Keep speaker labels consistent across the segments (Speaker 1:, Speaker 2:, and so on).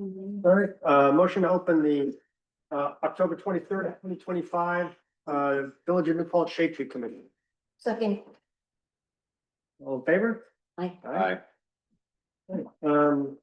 Speaker 1: Mhm.
Speaker 2: All right, motion to open the October 23rd, 2025 Village of New Paltz Shade Tree Committee.
Speaker 1: Second,
Speaker 2: All in favor?
Speaker 1: I,
Speaker 3: Aye.
Speaker 2: Um.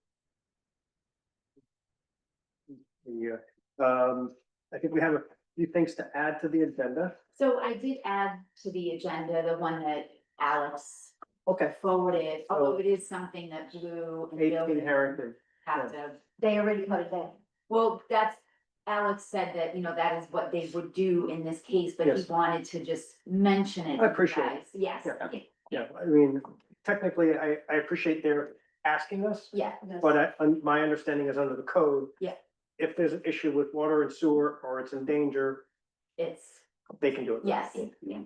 Speaker 2: I think we have a few things to add to the agenda.
Speaker 4: So I did add to the agenda, the one that Alex
Speaker 2: Okay.
Speaker 4: forwarded, although it is something that Blue and Bill
Speaker 2: 18 Harrington.
Speaker 4: have to.
Speaker 1: they already put it in.
Speaker 4: Well, that's, Alex said that, that is what they would do in this case, but he
Speaker 2: Yes.
Speaker 4: wanted to just mention it.
Speaker 2: I appreciate it.
Speaker 4: guys. Yes,
Speaker 2: Yeah. Yeah, I mean, technically, I appreciate their asking us,
Speaker 4: yeah,
Speaker 2: but my understanding is under the code.
Speaker 4: Yeah.
Speaker 2: If there's an issue with water and sewer or it's in danger,
Speaker 4: it's,
Speaker 2: they can do it.
Speaker 4: yes, yeah.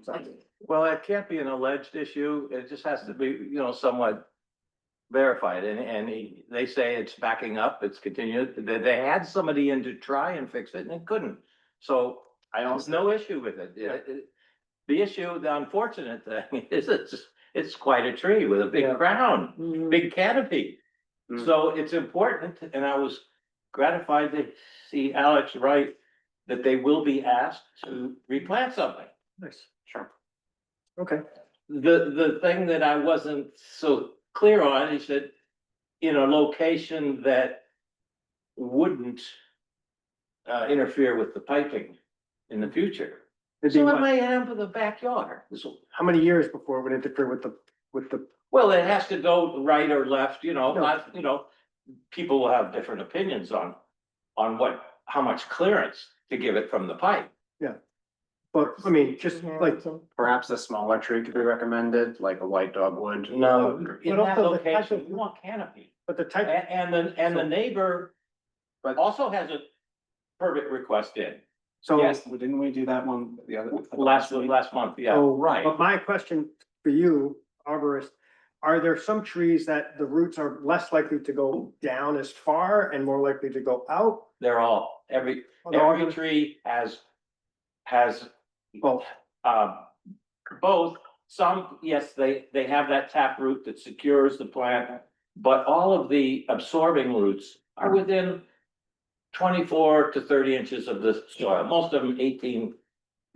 Speaker 3: Well, it can't be an alleged issue. It just has to be, somewhat verified. They say it's backing up, it's continued. They had somebody in to try and fix it and it couldn't. So there's no issue with it. The issue, the unfortunate thing is it's quite a tree with a big
Speaker 2: Yeah.
Speaker 3: crown,
Speaker 1: Mhm.
Speaker 3: big canopy.
Speaker 2: Mm.
Speaker 3: So it's important, and I was gratified to see Alex write that they will be asked to replant something.
Speaker 2: Nice, sure. Okay,
Speaker 3: The thing that I wasn't so clear on is that in a location that wouldn't interfere with the piping in the future.
Speaker 2: it'd be
Speaker 3: So it
Speaker 2: what,
Speaker 3: might have for the backyard.
Speaker 2: how many years before it would interfere with the,
Speaker 3: Well, it has to go right or left,
Speaker 2: No.
Speaker 3: people will have different opinions on how much clearance to give it from the pipe.
Speaker 2: but, I mean, just like,
Speaker 5: Perhaps a smaller tree could be recommended, like a white dogwood.
Speaker 3: No, in
Speaker 2: But
Speaker 3: that
Speaker 2: also the type
Speaker 3: location,
Speaker 2: of-
Speaker 3: you want canopy.
Speaker 2: but the type,
Speaker 3: And the neighbor
Speaker 5: But-
Speaker 3: also has a permit request in,
Speaker 2: so.
Speaker 5: Yes, didn't we do that one the other?
Speaker 3: last month, yeah,
Speaker 2: So,
Speaker 3: right.
Speaker 2: But my question for you, arborist, are there some trees that the roots are less likely to go down as far and more likely to go out?
Speaker 3: They're all, every
Speaker 2: They're all gonna-
Speaker 3: tree has
Speaker 2: Both.
Speaker 3: both, some, yes, they have that tap root that secures the plant. But all of the absorbing roots are within 24 to 30 inches of the soil, most of them 18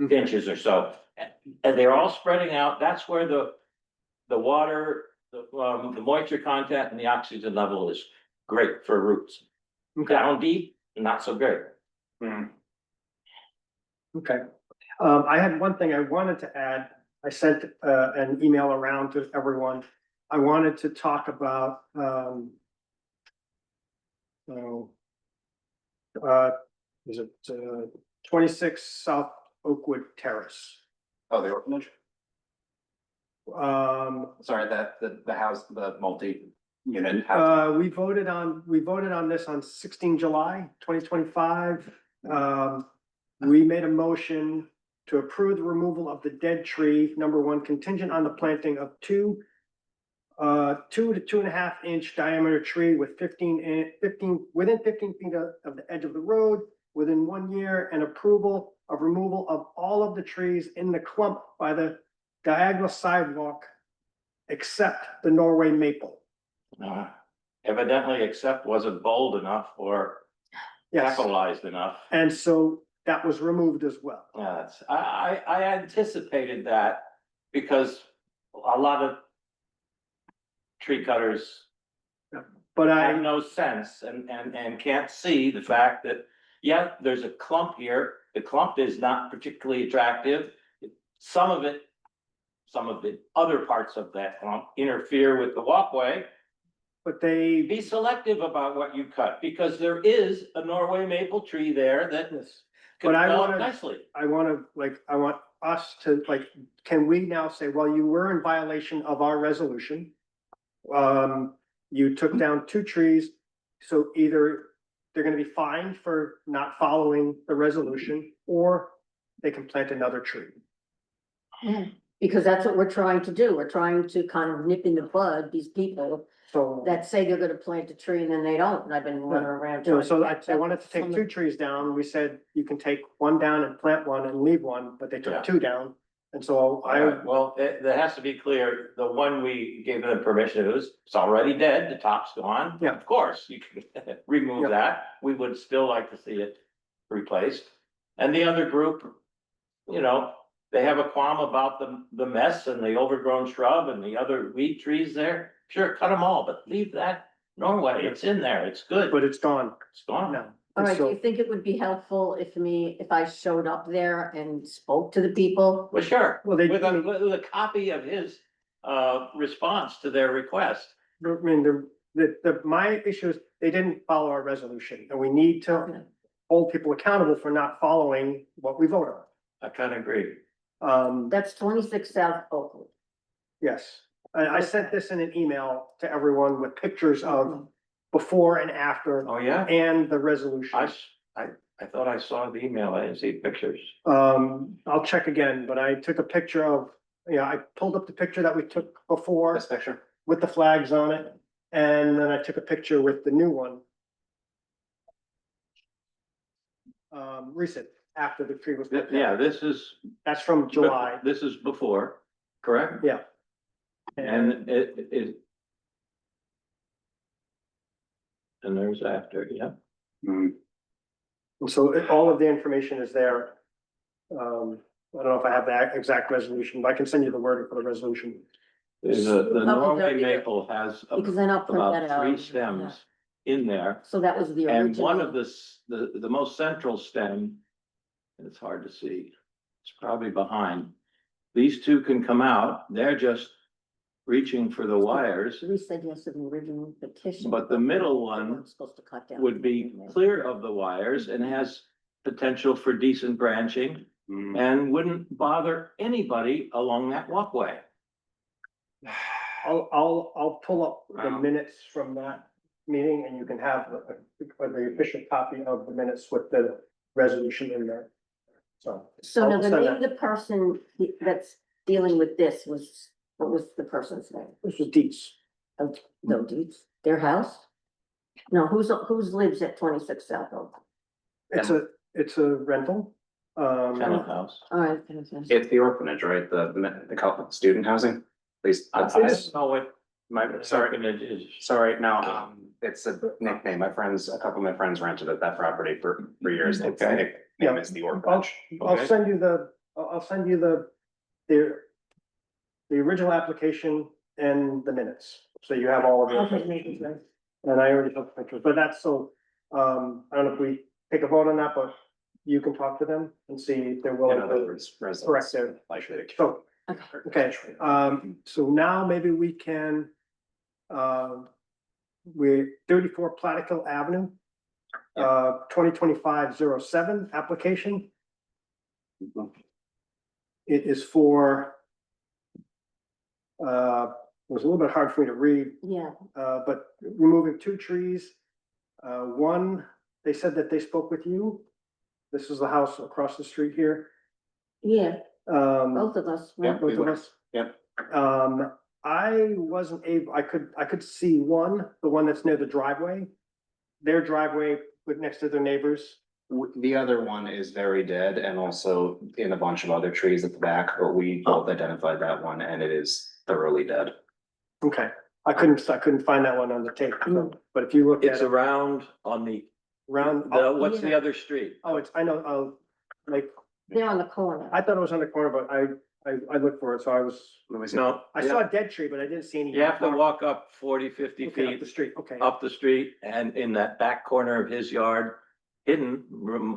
Speaker 3: inches or so. And they're all spreading out, that's where the water, the moisture content and the oxygen level is great for roots.
Speaker 2: Okay,
Speaker 3: Down deep, not so great.
Speaker 2: okay. I had one thing I wanted to add. I sent an email around to everyone. I wanted to talk about so, is it 26 South Oakwood Terrace?
Speaker 5: Oh, the orphanage?
Speaker 2: Um,
Speaker 5: Sorry, the house, the multi-unit house.
Speaker 2: we voted on this on 16 July 2025. We made a motion to approve the removal of the dead tree, number one, contingent on the planting of two to 2.5 inch diameter tree with 15 within 15 feet of the edge of the road within 1 year, and approval of removal of all of the trees in the clump by the diagonal sidewalk except the Norway maple.
Speaker 3: Evidently, except wasn't bold enough or
Speaker 2: Yes,
Speaker 3: capitalized enough.
Speaker 2: and so that was removed as well.
Speaker 3: I anticipated that because a lot of tree cutters
Speaker 2: But
Speaker 3: have
Speaker 2: I,
Speaker 3: no sense and can't see the fact that, yeah, there's a clump here. The clump is not particularly attractive. Some of the other parts of that clump interfere with the walkway.
Speaker 2: but they,
Speaker 3: Be selective about what you cut, because there is a Norway maple tree there that can
Speaker 2: But I
Speaker 3: develop
Speaker 2: wanna-
Speaker 3: nicely.
Speaker 2: I want us to, can we now say, well, you were in violation of our resolution? You took down two trees, so either they're gonna be fined for not following the resolution, or they can plant another tree.
Speaker 1: Because that's what we're trying to do. We're trying to kind of nip in the bud these people
Speaker 2: So,
Speaker 1: that say they're gonna plant a tree and then they don't, and I've been running around. trying
Speaker 2: so
Speaker 1: to
Speaker 2: I
Speaker 1: catch up
Speaker 2: wanted to
Speaker 1: with
Speaker 2: take
Speaker 1: some
Speaker 2: two
Speaker 1: of-
Speaker 2: trees down. We said you can take one down and plant one and leave one, but they
Speaker 3: Yeah.
Speaker 2: took two down. And so I,
Speaker 3: Well, that has to be clear, the one we gave them permission, it's already dead, the top's gone.
Speaker 2: Yeah.
Speaker 3: Of course, you can
Speaker 2: Yeah.
Speaker 3: remove that, we would still like to see it replaced. And the other group, you know, they have a qualm about the mess and the overgrown shrub and the other weed trees there. Sure, cut them all, but leave that Norway, it's in there, it's good,
Speaker 2: but it's gone
Speaker 3: it's gone.
Speaker 2: now.
Speaker 1: All right, do
Speaker 2: So-
Speaker 1: you think it would be helpful if I showed up there and spoke to the people?
Speaker 3: Well, sure,
Speaker 2: Well, they-
Speaker 3: with a copy of his response to their request.
Speaker 2: I mean, my issue is they didn't follow our resolution, and we need to hold people accountable for not following what we vote
Speaker 3: I kind of agree.
Speaker 2: on.
Speaker 1: That's 26 South Oakland.
Speaker 2: Yes, I sent this in an email to everyone with pictures of before and after
Speaker 3: Oh, yeah?
Speaker 2: and the resolution.
Speaker 3: I thought I saw the email, I didn't see pictures.
Speaker 2: I'll check again, but I took a picture of, I pulled up the picture that we took before
Speaker 5: This picture.
Speaker 2: with the flags on it. And then I took a picture with the new one. Recent, after the tree was. put down.
Speaker 3: Yeah, this is.
Speaker 2: That's from July.
Speaker 3: This is before, correct?
Speaker 2: Yeah.
Speaker 3: And it. And there's after, yeah.
Speaker 5: Mm,
Speaker 2: And so all of the information is there. I don't know if I have the exact resolution, but I can send you the wording for the resolution.
Speaker 3: The Norway
Speaker 1: that'd be good.
Speaker 3: maple has
Speaker 1: Because then I'll print that
Speaker 3: about
Speaker 1: out.
Speaker 3: 3 stems in there.
Speaker 1: So that was the
Speaker 3: And one of
Speaker 1: original.
Speaker 3: the most central stem, and it's hard to see, it's probably behind. These two can come out, they're just reaching for the wires,
Speaker 1: We said yes to the original petition.
Speaker 3: but the middle
Speaker 1: They
Speaker 3: one
Speaker 1: weren't supposed to cut down.
Speaker 3: would be clear of the wires and has potential for decent branching
Speaker 5: mm.
Speaker 3: and wouldn't bother anybody along that walkway.
Speaker 2: I'll pull up the
Speaker 5: Wow.
Speaker 2: minutes from that meeting and you can have the official copy of the minutes with the resolution in there. So.
Speaker 1: So now
Speaker 2: I'll
Speaker 1: the
Speaker 2: send
Speaker 1: name of the person that's dealing with this was, what was the person's name?
Speaker 2: This was Dietz.
Speaker 1: Oh, no, dudes, their house? No, who's lives at 26 South Oak?
Speaker 2: It's a rental.
Speaker 3: Kennel house.
Speaker 1: All right.
Speaker 5: It's the orphanage, right? The couple student housing, at least.
Speaker 3: I don't know what
Speaker 5: Sorry,
Speaker 3: orphanage is.
Speaker 5: sorry, no, it's a nickname. A couple of my friends rented at that property for years. It's
Speaker 3: Okay.
Speaker 5: nickname is the orphanage.
Speaker 2: I'll
Speaker 3: Okay.
Speaker 2: send you the original application and the minutes, so you have all of
Speaker 1: Okay,
Speaker 2: it.
Speaker 1: maybe, right.
Speaker 2: And I already took pictures, but that's so, I don't know if we take a vote on that, but you can talk to them and see if they're
Speaker 5: In
Speaker 2: willing
Speaker 5: other
Speaker 2: to.
Speaker 5: words, residents.
Speaker 2: Correct there.
Speaker 5: Likely to.
Speaker 2: So, okay, so now maybe we can, we're 34 Plattekill Avenue. 2025-07 application.
Speaker 5: Mhm.
Speaker 2: It is for. It was a little bit hard for me to read,
Speaker 1: Yeah,
Speaker 2: but removing 2 trees. One, they said that they spoke with you. This is the house across the street here.
Speaker 1: yeah,
Speaker 2: Um,
Speaker 1: both of us.
Speaker 5: Yeah.
Speaker 1: right?
Speaker 2: both of us.
Speaker 5: Yep.
Speaker 2: I wasn't able, I could see one, the one that's near the driveway. Their driveway with next to their neighbors.
Speaker 5: The other one is very dead and also in a bunch of other trees at the back, but we both identified that one and it is thoroughly dead.
Speaker 2: Okay, I couldn't find that one on the tape, so, but if you look at
Speaker 3: It's
Speaker 2: it
Speaker 3: around on the,
Speaker 2: around,
Speaker 3: what's the other street?
Speaker 2: I know, like,
Speaker 1: They're on the corner.
Speaker 2: I thought it was on the corner, but I looked for it, so I was,
Speaker 3: No,
Speaker 2: I saw a dead tree, but I didn't see any.
Speaker 3: you have to walk up 40, 50
Speaker 2: Okay, up
Speaker 3: feet
Speaker 2: the street, okay.
Speaker 3: up the street and in that back corner of his yard, hidden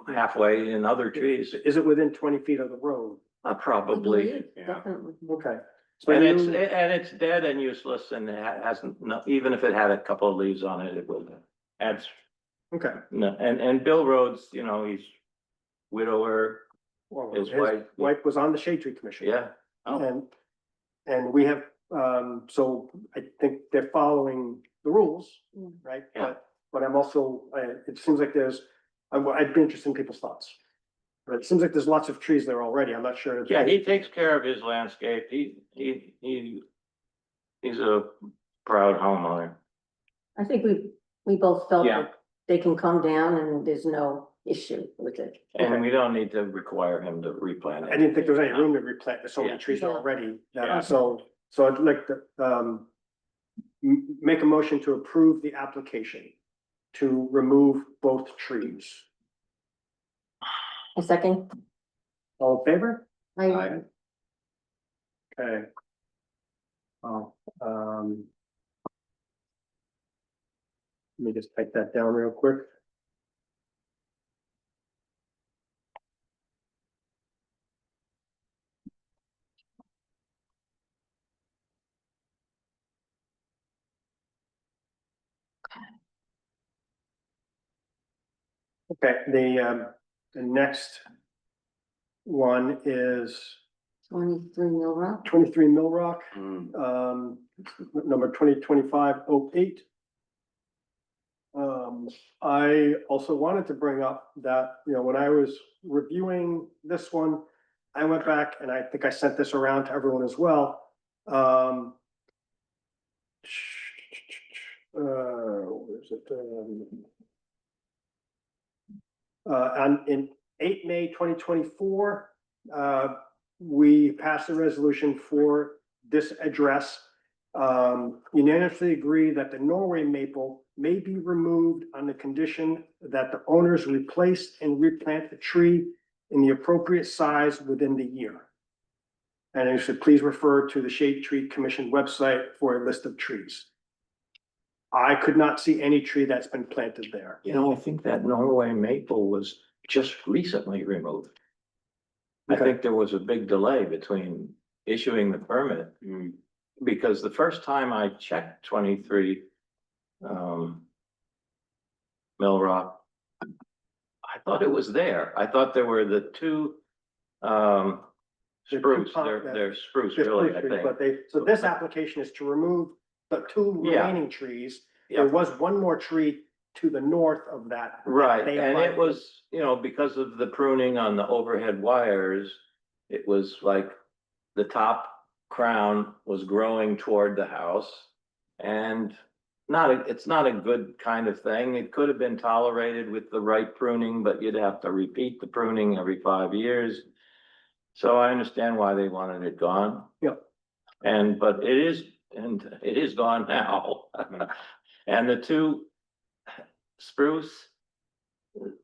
Speaker 3: halfway in other trees,
Speaker 2: Is it within 20 feet of the road?
Speaker 3: probably.
Speaker 1: I believe,
Speaker 5: yeah.
Speaker 1: Definitely.
Speaker 2: Okay. So
Speaker 3: And
Speaker 2: you-
Speaker 3: it's dead and useless and it hasn't, no, even if it had a couple of leaves on it, it would add.
Speaker 2: Okay.
Speaker 3: No, and Bill Rhodes, you know, he's widower,
Speaker 2: Well,
Speaker 3: his
Speaker 2: his
Speaker 3: wife.
Speaker 2: wife was on the Shade Tree Commission.
Speaker 3: Yeah. Oh.
Speaker 2: And we have, so I think they're following the rules,
Speaker 1: Mm.
Speaker 2: right?
Speaker 3: Yeah.
Speaker 2: But I'm also, it seems like I'd be interested in people's thoughts. But it seems like there's lots of trees there already. I'm not sure.
Speaker 3: Yeah, he takes care of his landscape. He's a proud homeowner.
Speaker 1: I think we both felt
Speaker 5: Yeah.
Speaker 1: that they can come down and there's no issue with it.
Speaker 3: And we don't need to require him to replant it.
Speaker 2: I didn't think there was any room to replant, there's so many
Speaker 3: Yeah.
Speaker 2: trees
Speaker 1: Yeah.
Speaker 2: already,
Speaker 3: Yeah.
Speaker 2: so I'd like to, make a motion to approve the application to remove both trees.
Speaker 1: A second?
Speaker 2: All in favor?
Speaker 5: Aye.
Speaker 2: Okay. Oh, let me just type that down real quick. Okay, the next one is
Speaker 1: 23 Mill Rock.
Speaker 2: 23 Mill Rock,
Speaker 5: Mm.
Speaker 2: number 2025-08. I also wanted to bring up that, when I was reviewing this one, I went back and I think I sent this around to everyone as well. Where is it? On, in 8 May 2024, we passed a resolution for this address. Unanimously agree that the Norway maple may be removed on the condition that the owners replace and replant the tree in the appropriate size within the year. And you should please refer to the Shade Tree Commission website for a list of trees. I could not see any tree that's been planted there.
Speaker 3: You know, I think that Norway maple was just recently removed. I
Speaker 2: Okay.
Speaker 3: think there was a big delay between issuing the permit. Because the first time I checked 23, Mill Rock, I thought it was there. I thought there were the two, spruce, they're spruce
Speaker 2: Just
Speaker 3: really, I
Speaker 2: trees,
Speaker 3: think.
Speaker 2: But so this application is to remove the two
Speaker 3: Yeah.
Speaker 2: remaining trees.
Speaker 3: Yeah.
Speaker 2: There was one more tree to the north of that.
Speaker 3: Right,
Speaker 2: They
Speaker 3: and
Speaker 2: applied
Speaker 3: it was, because of the pruning on the overhead wires, it was like the top crown was growing toward the house. And it's not a good kind of thing. It could have been tolerated with the right pruning, but you'd have to repeat the pruning every 5 years. So I understand why they wanted it gone.
Speaker 2: Yep.
Speaker 3: But it is gone now. And the two spruce,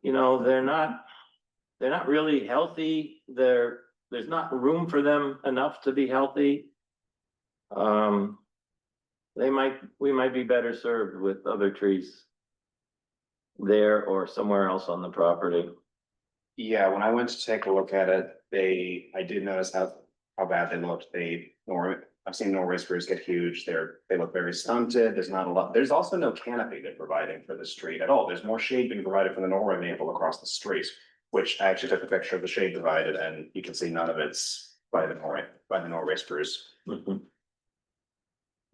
Speaker 3: they're not really healthy. There's not room for them enough to be healthy. We might be better served with other trees there or somewhere else on the property.
Speaker 5: Yeah, when I went to take a look at it, I did notice how bad they looked. I've seen Norway spruce get huge. They look very stunted. There's not a lot. There's also no canopy they're providing for the street at all. There's more shade being provided for the Norway maple across the street, which I actually took a picture of the shade provided, and you can see none of it's by the Norway spruce.
Speaker 3: Mhm.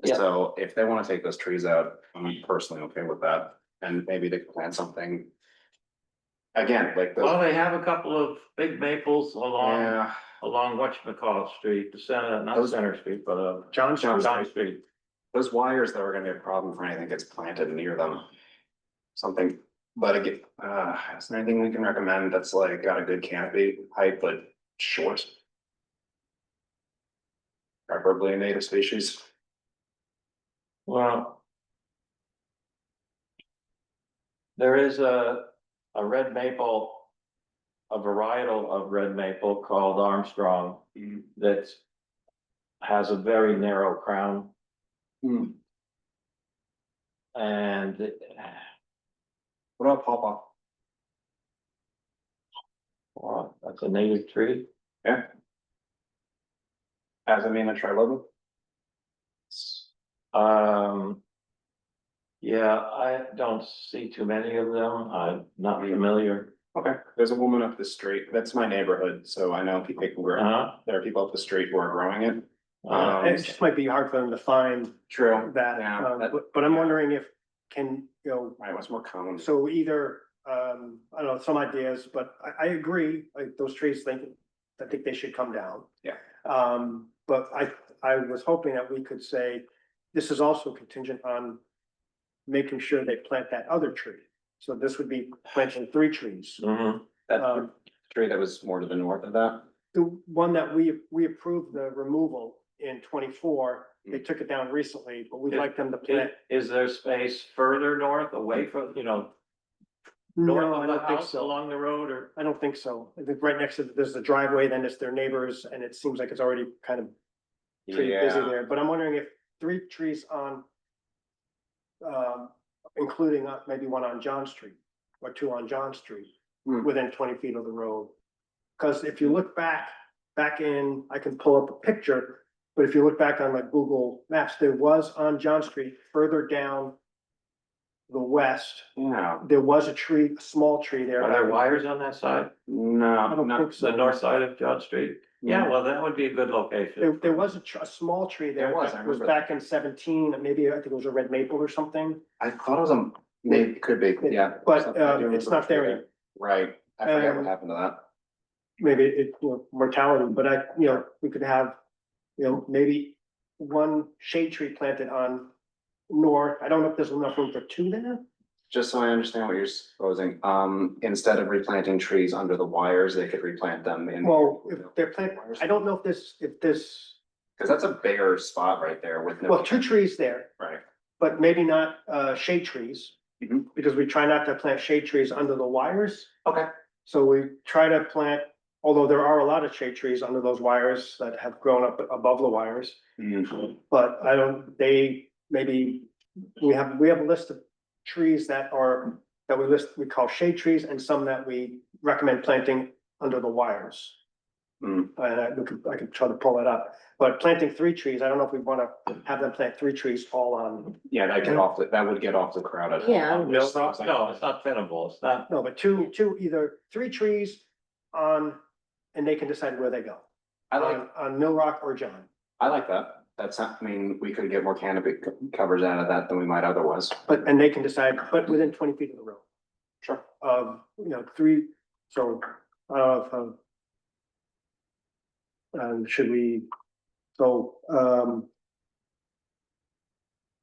Speaker 3: Yeah.
Speaker 5: So if they want to take those trees out, I'm personally okay with that, and maybe they could plant something. Again, like
Speaker 3: Well,
Speaker 5: those,
Speaker 3: they have a couple of big maples along
Speaker 5: yeah,
Speaker 3: whatchamacallit street, not
Speaker 5: Those-
Speaker 3: Center Street, but
Speaker 2: John,
Speaker 3: John Street.
Speaker 5: those wires that were gonna be a problem for anything gets planted near them. Something, but again, is there anything we can recommend that's like got a good canopy height but short? Preferably a native species.
Speaker 3: Well, there is a red maple, a varietal of red maple called Armstrong that has a very narrow crown.
Speaker 5: Hmm.
Speaker 3: And
Speaker 5: What about pawpaw?
Speaker 3: well, that's a native tree.
Speaker 5: Yeah. As I mean, a trilobum?
Speaker 3: Yeah, I don't see too many of them. I'm not familiar.
Speaker 5: Okay, there's a woman up the street. That's my neighborhood, so I know people can grow. There are people up the street who are growing it.
Speaker 2: it just might be hard for them to find
Speaker 5: True.
Speaker 2: that,
Speaker 5: Yeah,
Speaker 2: but I'm wondering if,
Speaker 5: Right, what's more common?
Speaker 2: so either, I don't know, some ideas, but I agree, like those trees, I think they should come down.
Speaker 5: Yeah.
Speaker 2: But I was hoping that we could say, this is also contingent on making sure they plant that other tree. So this would be planting 3 trees.
Speaker 3: Mhm.
Speaker 5: That
Speaker 2: Um,
Speaker 5: tree that was more to the north of that.
Speaker 2: The one that we approved the removal in 24, they took it down recently, but we'd like them to plant.
Speaker 3: Is there space further north, away from,
Speaker 2: No,
Speaker 3: north
Speaker 2: I
Speaker 3: of the
Speaker 2: don't think
Speaker 3: house,
Speaker 2: so.
Speaker 3: along the road, or?
Speaker 2: I don't think so. I think right next to, there's the driveway, then it's their neighbors, and it seems like it's already kind of pretty busy
Speaker 5: Yeah,
Speaker 2: there, but I'm wondering if 3 trees on. Including maybe one on John Street, or 2 on John Street,
Speaker 5: Hmm.
Speaker 2: within 20 feet of the road. Cause if you look back in, I can pull up a picture, but if you look back on my Google Maps, there was on John Street, further down. The west,
Speaker 5: yeah,
Speaker 2: there was a tree, a small tree there.
Speaker 3: Are there wires on that side?
Speaker 2: I
Speaker 5: no,
Speaker 2: don't
Speaker 5: no.
Speaker 2: think so.
Speaker 3: The north side of John Street? Yeah, well, that would be a good location.
Speaker 2: There was a small tree there.
Speaker 5: There was, I
Speaker 2: that was
Speaker 5: remember
Speaker 2: back in 17, maybe I think it was a red maple or something,
Speaker 5: I thought it was a, maybe, could be, yeah.
Speaker 2: but
Speaker 5: I do remember
Speaker 2: it's not there
Speaker 5: the tree
Speaker 2: anymore.
Speaker 5: Right, I forget
Speaker 2: Um,
Speaker 5: what happened to that.
Speaker 2: Maybe mortality, but we could have, maybe 1 shade tree planted on north. I don't know if there's enough room for 2 there.
Speaker 5: Just so I understand what you're supposing, instead of replanting trees under the wires, they could replant them in.
Speaker 2: Well, if they're planted, I don't know if this,
Speaker 5: Cause that's a bigger spot right there with no.
Speaker 2: well, 2 trees there,
Speaker 5: Right,
Speaker 2: but maybe not shade trees.
Speaker 5: Mhm.
Speaker 2: Because we try not to plant shade trees under the wires.
Speaker 5: okay,
Speaker 2: So we try to plant, although there are a lot of shade trees under those wires that have grown up above the wires.
Speaker 5: Mhm.
Speaker 2: But maybe, we have a list of trees that we call shade trees, and some that we recommend planting under the wires.
Speaker 5: Mm.
Speaker 2: And I could try to pull it up, but planting 3 trees, I don't know if we wanna have them plant 3 trees all on,
Speaker 5: Yeah, that would get off the crowded.
Speaker 1: Yeah.
Speaker 3: No, it's not tenable, it's not.
Speaker 2: no, but two, either 3 trees on, and they can decide where they go.
Speaker 5: I like,
Speaker 2: On Mill Rock or John,
Speaker 5: I like that. That's, I mean, we could get more canopy coverage out of that than we might otherwise.
Speaker 2: and they can decide, but within 20 feet of the road.
Speaker 5: Sure.
Speaker 2: 3, so, I don't know if, should we, so,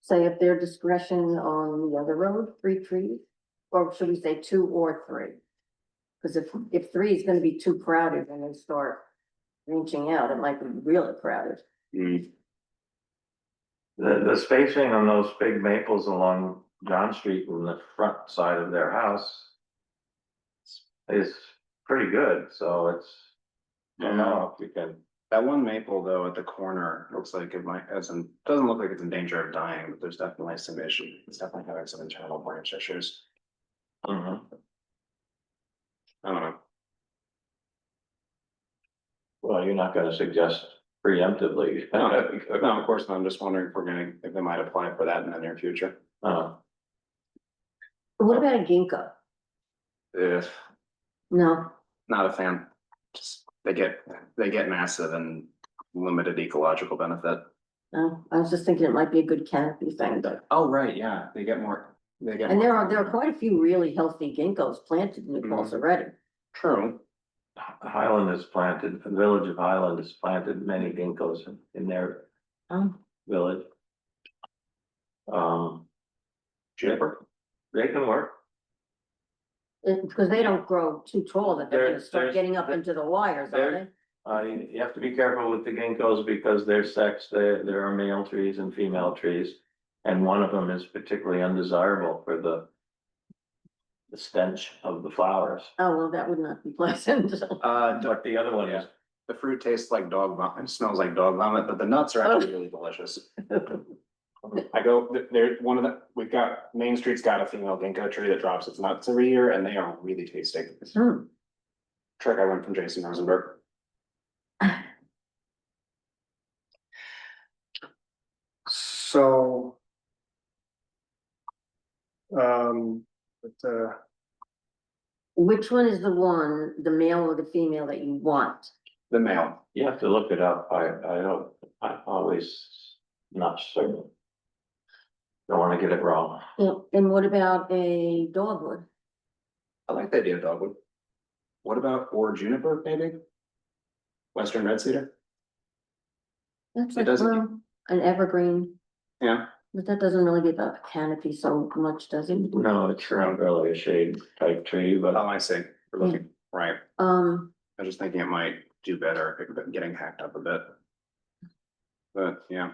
Speaker 1: Say at their discretion on the other road, 3 trees, or should we say 2 or 3? Cause if 3 is gonna be too crowded and they start reaching out, it might be really crowded.
Speaker 5: Mm.
Speaker 3: The spacing on those big maples along John Street in the front side of their house is pretty good, so it's, I don't know if you can.
Speaker 5: That one maple though at the corner looks like it might, doesn't look like it's in danger of dying, but there's definitely some issue. It's definitely having some internal branch issues.
Speaker 3: Mhm.
Speaker 5: I don't know.
Speaker 3: Well, you're not gonna suggest preemptively.
Speaker 5: No, of course not. I'm just wondering if they might apply for that in the near future.
Speaker 3: Uh,
Speaker 1: What about a ginkgo?
Speaker 5: Ugh,
Speaker 1: No,
Speaker 5: not a fan. Just, they get massive and limited ecological benefit.
Speaker 1: no, I was just thinking it might be a good canopy thing, but,
Speaker 5: Oh, right, yeah,
Speaker 1: and there are quite a few really healthy ginkgos planted in New Paltz already.
Speaker 5: True.
Speaker 3: Highland has planted, the village of Highland has planted many ginkgos in their village.
Speaker 5: Juniper.
Speaker 3: They can work.
Speaker 1: Because they don't grow too tall that they're gonna start
Speaker 3: There's-
Speaker 1: getting up into the wires, are they?
Speaker 3: You have to be careful with the ginkgos because they're sex, there are male trees and female trees. And one of them is particularly undesirable for the stench of the flowers.
Speaker 1: Oh, well, that would not be pleasant.
Speaker 3: But the other one is,
Speaker 5: The fruit tastes like dog vomit, it smells like dog vomit, but the nuts are actually really delicious. I go, we've got, Main Street's got a female ginkgo tree that drops its nuts every year and they are really tasty.
Speaker 1: Hmm.
Speaker 5: Trick I went from Jason Rosenberg.
Speaker 2: so.
Speaker 1: Which one is the male or the female that you want?
Speaker 5: The male,
Speaker 3: you have to look it up, I always not certain. Don't wanna get it wrong.
Speaker 1: And what about a dogwood?
Speaker 5: I like the idea of dogwood. What about, or juniper maybe? Western red cedar?
Speaker 1: That's
Speaker 5: It
Speaker 1: like,
Speaker 5: doesn't-
Speaker 1: well, an evergreen.
Speaker 5: Yeah,
Speaker 1: But that doesn't really give a canopy so much, does it?
Speaker 3: No, it's not really a shade type tree, but
Speaker 5: Oh, I see. We're looking, right.
Speaker 1: Um,
Speaker 5: I was just thinking it might do better if it getting hacked up a bit. But, yeah,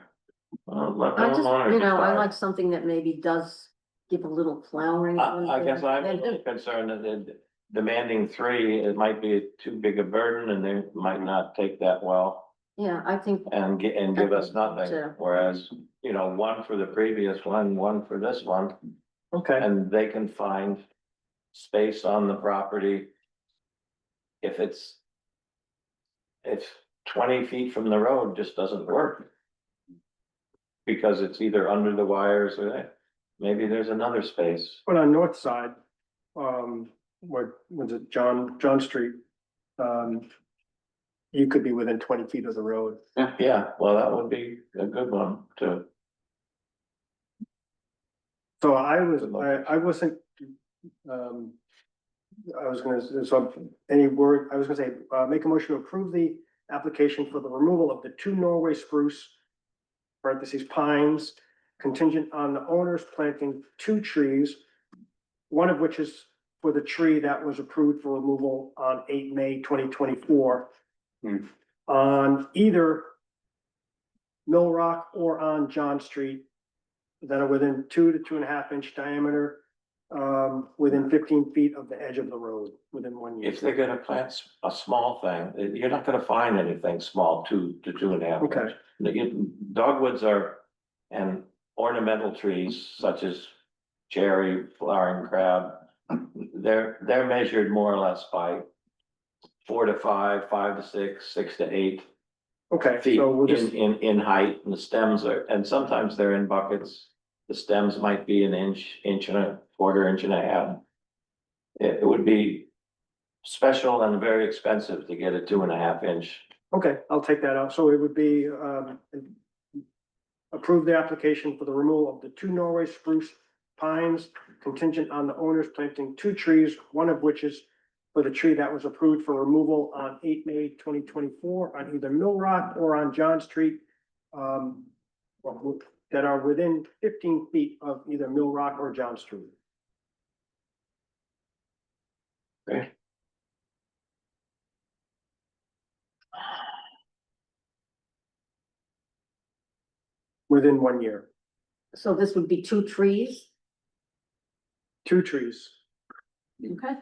Speaker 3: let the
Speaker 1: I just,
Speaker 3: homeowner
Speaker 1: you know, I
Speaker 3: decide.
Speaker 1: like something that maybe does give a little flowering.
Speaker 3: I guess I'm a little concerned that demanding 3, it might be too big a burden and they might not take that well
Speaker 1: Yeah, I think,
Speaker 3: and give
Speaker 1: I
Speaker 3: us
Speaker 1: think so,
Speaker 3: nothing.
Speaker 1: too.
Speaker 3: Whereas, 1 for the previous one for this one,
Speaker 2: Okay,
Speaker 3: and they can find space on the property. If it's 20 feet from the road, just doesn't work. Because it's either under the wires or maybe there's another space.
Speaker 2: but on north side, what was it, John Street? You could be within 20 feet of the road.
Speaker 3: Yeah, well, that would be a good one to,
Speaker 2: So I wasn't, I was gonna, so any word, I was gonna say, make a motion to approve the application for the removal of the 2 Norway spruce, parentheses pines, contingent on the owners planting 2 trees, one of which is for the tree that was approved for removal on 8 May 2024.
Speaker 5: Hmm.
Speaker 2: On either Mill Rock or on John Street that are within 2 to 2.5 inch diameter, within 15 feet of the edge of the road, within 1 year.
Speaker 3: if they're gonna plant a small thing, you're not gonna find anything small, 2 to 2.5
Speaker 2: Okay.
Speaker 3: inch. Dogwoods are, and ornamental trees such as cherry, flowering crab, they're measured more or less by 4 to 5, 5 to 6, 6 to 8
Speaker 2: Okay,
Speaker 3: feet
Speaker 2: so we'll just,
Speaker 3: in height, and the stems are, and sometimes they're in buckets. The stems might be an inch, inch and a quarter, inch and a half. It would be special and very expensive to get a 2.5 inch.
Speaker 2: okay, I'll take that out. So it would be, approve the application for the removal of the 2 Norway spruce pines contingent on the owners planting 2 trees, one of which is for the tree that was approved for removal on 8 May 2024 on either Mill Rock or on John Street, that are within 15 feet of either Mill Rock or John Street.
Speaker 3: Okay.
Speaker 2: Within 1 year,
Speaker 1: so this would be 2 trees,
Speaker 2: 2 trees.
Speaker 1: okay?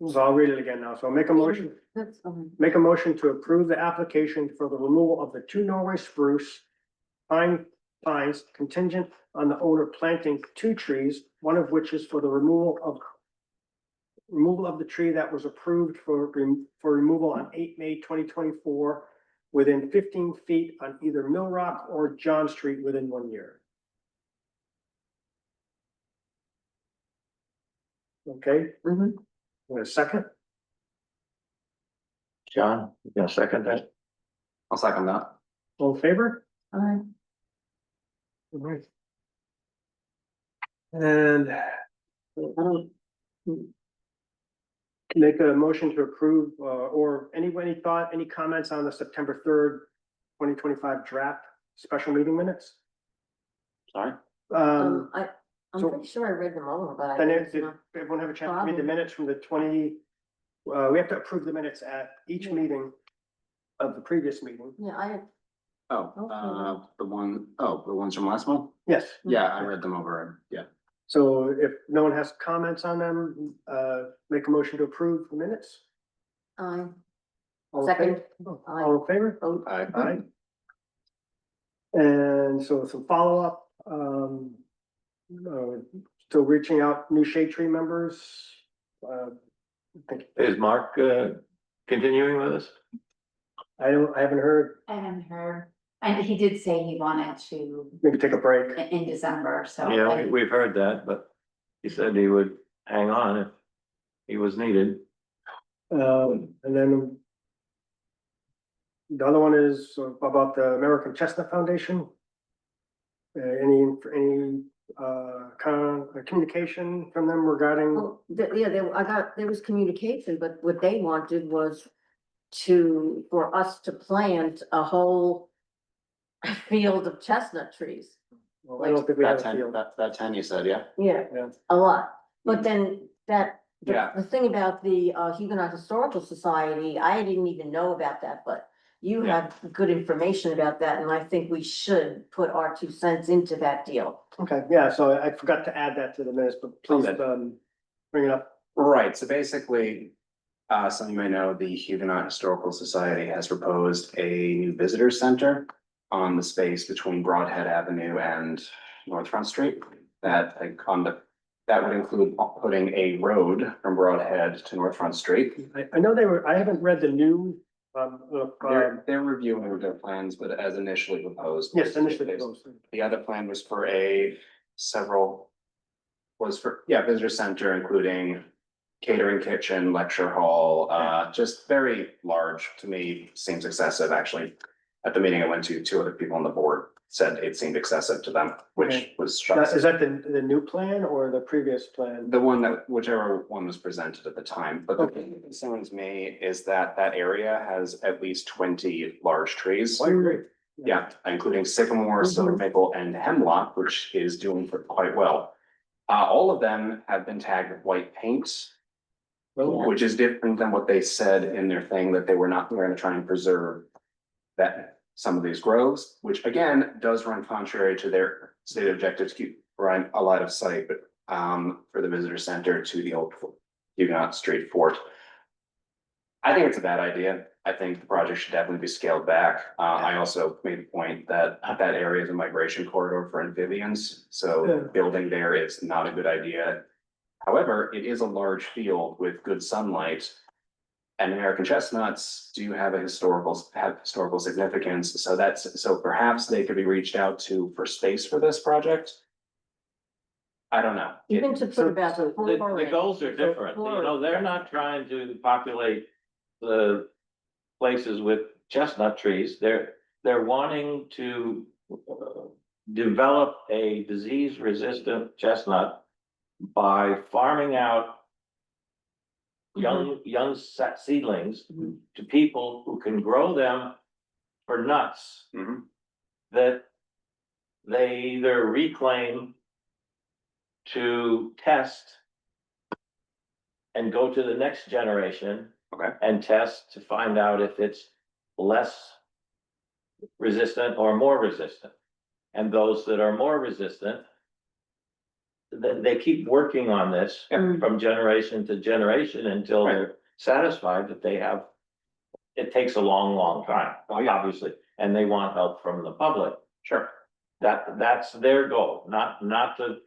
Speaker 2: So I'll read it again now. So make a motion.
Speaker 1: That's,
Speaker 2: Make a motion to approve the application for the removal of the 2 Norway spruce pines contingent on the owner planting 2 trees, one of which is for the removal of the tree that was approved for removal on 8 May 2024 within 15 feet on either Mill Rock or John Street within 1 year. Okay,
Speaker 1: mhm.
Speaker 2: in a second,
Speaker 3: John, you gonna second that?
Speaker 5: I'll second that.
Speaker 2: all in favor?
Speaker 1: All right.
Speaker 2: All right. And
Speaker 1: I don't,
Speaker 2: make a motion to approve, or any thought, any comments on the September 3rd, 2025 draft special meeting minutes?
Speaker 3: Sorry?
Speaker 1: I'm
Speaker 2: so-
Speaker 1: pretty sure I read them over, but I
Speaker 2: And
Speaker 1: didn't
Speaker 2: did
Speaker 1: know.
Speaker 2: everyone have a chance to read the minutes from the 20? We have to approve the minutes at each meeting of the previous meeting.
Speaker 1: Yeah,
Speaker 5: Oh,
Speaker 1: Okay.
Speaker 5: the ones from last month?
Speaker 2: Yes,
Speaker 5: Yeah, I read them over, yeah.
Speaker 2: so if no one has comments on them, make a motion to approve the minutes.
Speaker 1: I
Speaker 2: All in
Speaker 1: second.
Speaker 2: favor? All in favor?
Speaker 1: Vote.
Speaker 2: Aye. And so some follow-up, still reaching out, new shade tree members.
Speaker 3: Is Mark, continuing with us?
Speaker 2: I haven't heard,
Speaker 4: I haven't heard, and he did say he wanted to
Speaker 2: maybe take a break.
Speaker 4: in December, so.
Speaker 3: Yeah, we've heard that, but he said he would hang on if he was needed.
Speaker 2: And then the other one is about the American Chestnut Foundation. Any communication from them regarding,
Speaker 1: Well, yeah, there was communication, but what they wanted was for us to plant a whole field of chestnut trees.
Speaker 2: Well, I don't think we have
Speaker 5: That
Speaker 2: a
Speaker 5: 10,
Speaker 2: field.
Speaker 5: that 10 you said, yeah?
Speaker 1: Yeah,
Speaker 2: Yeah.
Speaker 1: a lot. But then
Speaker 5: Yeah.
Speaker 1: the thing about the Huguenot Historical Society, I didn't even know about that, but you
Speaker 5: Yeah.
Speaker 1: have good information about that, and I think we should put our 2 cents into that deal.
Speaker 2: Okay, yeah, so I forgot to add that to the minutes, but please,
Speaker 5: Okay.
Speaker 2: bring it up.
Speaker 5: Right, so basically, some of you may know, the Huguenot Historical Society has proposed a new visitor center on the space between Broadhead Avenue and North Front Street. That, like, that would include putting a road from Broadhead to North Front Street.
Speaker 2: I know I haven't read the new,
Speaker 5: They're reviewing their plans, but as initially proposed.
Speaker 2: yes, initially proposed.
Speaker 5: The other plan was for visitor center, including catering kitchen, lecture hall, just very large. To me, seems excessive, actually. At the meeting I went to, 2 other people on the board said it seemed excessive to them, which
Speaker 2: Okay.
Speaker 5: was
Speaker 2: Is
Speaker 5: shocking.
Speaker 2: that the new plan or the previous plan?
Speaker 5: The one that, whichever one was presented at the time, but the thing that concerns me is that that area has at least 20 large trees.
Speaker 2: I agree.
Speaker 5: Yeah, including sycamore, silver maple, and hemlock, which is doing quite well. All of them have been tagged with white paint, which is different than what they said in their thing, that they were not going to try and preserve that some of these groves, which again, does run contrary to their stated objective to keep Ryan a line of sight, but for the visitor center to the old Huguenot Street Fort. I think it's a bad idea. I think the project should definitely be scaled back. I also made the point that that area is a migration corridor for amphibians, so
Speaker 2: Yeah.
Speaker 5: building there is not a good idea. However, it is a large field with good sunlight. And American chestnuts do have historical significance, so perhaps they could be reached out to for space for this project. I don't know.
Speaker 1: Even to put about the.
Speaker 3: The goals are different, you know, they're not trying to populate the places with chestnut trees, they're wanting to develop a disease-resistant chestnut by farming out young seedlings to people who can grow them for nuts
Speaker 5: Mhm.
Speaker 3: that they either reclaim to test and go to the next generation.
Speaker 5: Okay.
Speaker 3: And test to find out if it's less resistant or more resistant. And those that are more resistant, they keep working on this
Speaker 5: Yeah.
Speaker 3: from generation to generation until they're satisfied that they have. It takes a long time,
Speaker 5: Oh, yeah.
Speaker 3: obviously, and they want help from the public.
Speaker 5: Sure.
Speaker 3: That's their goal, not to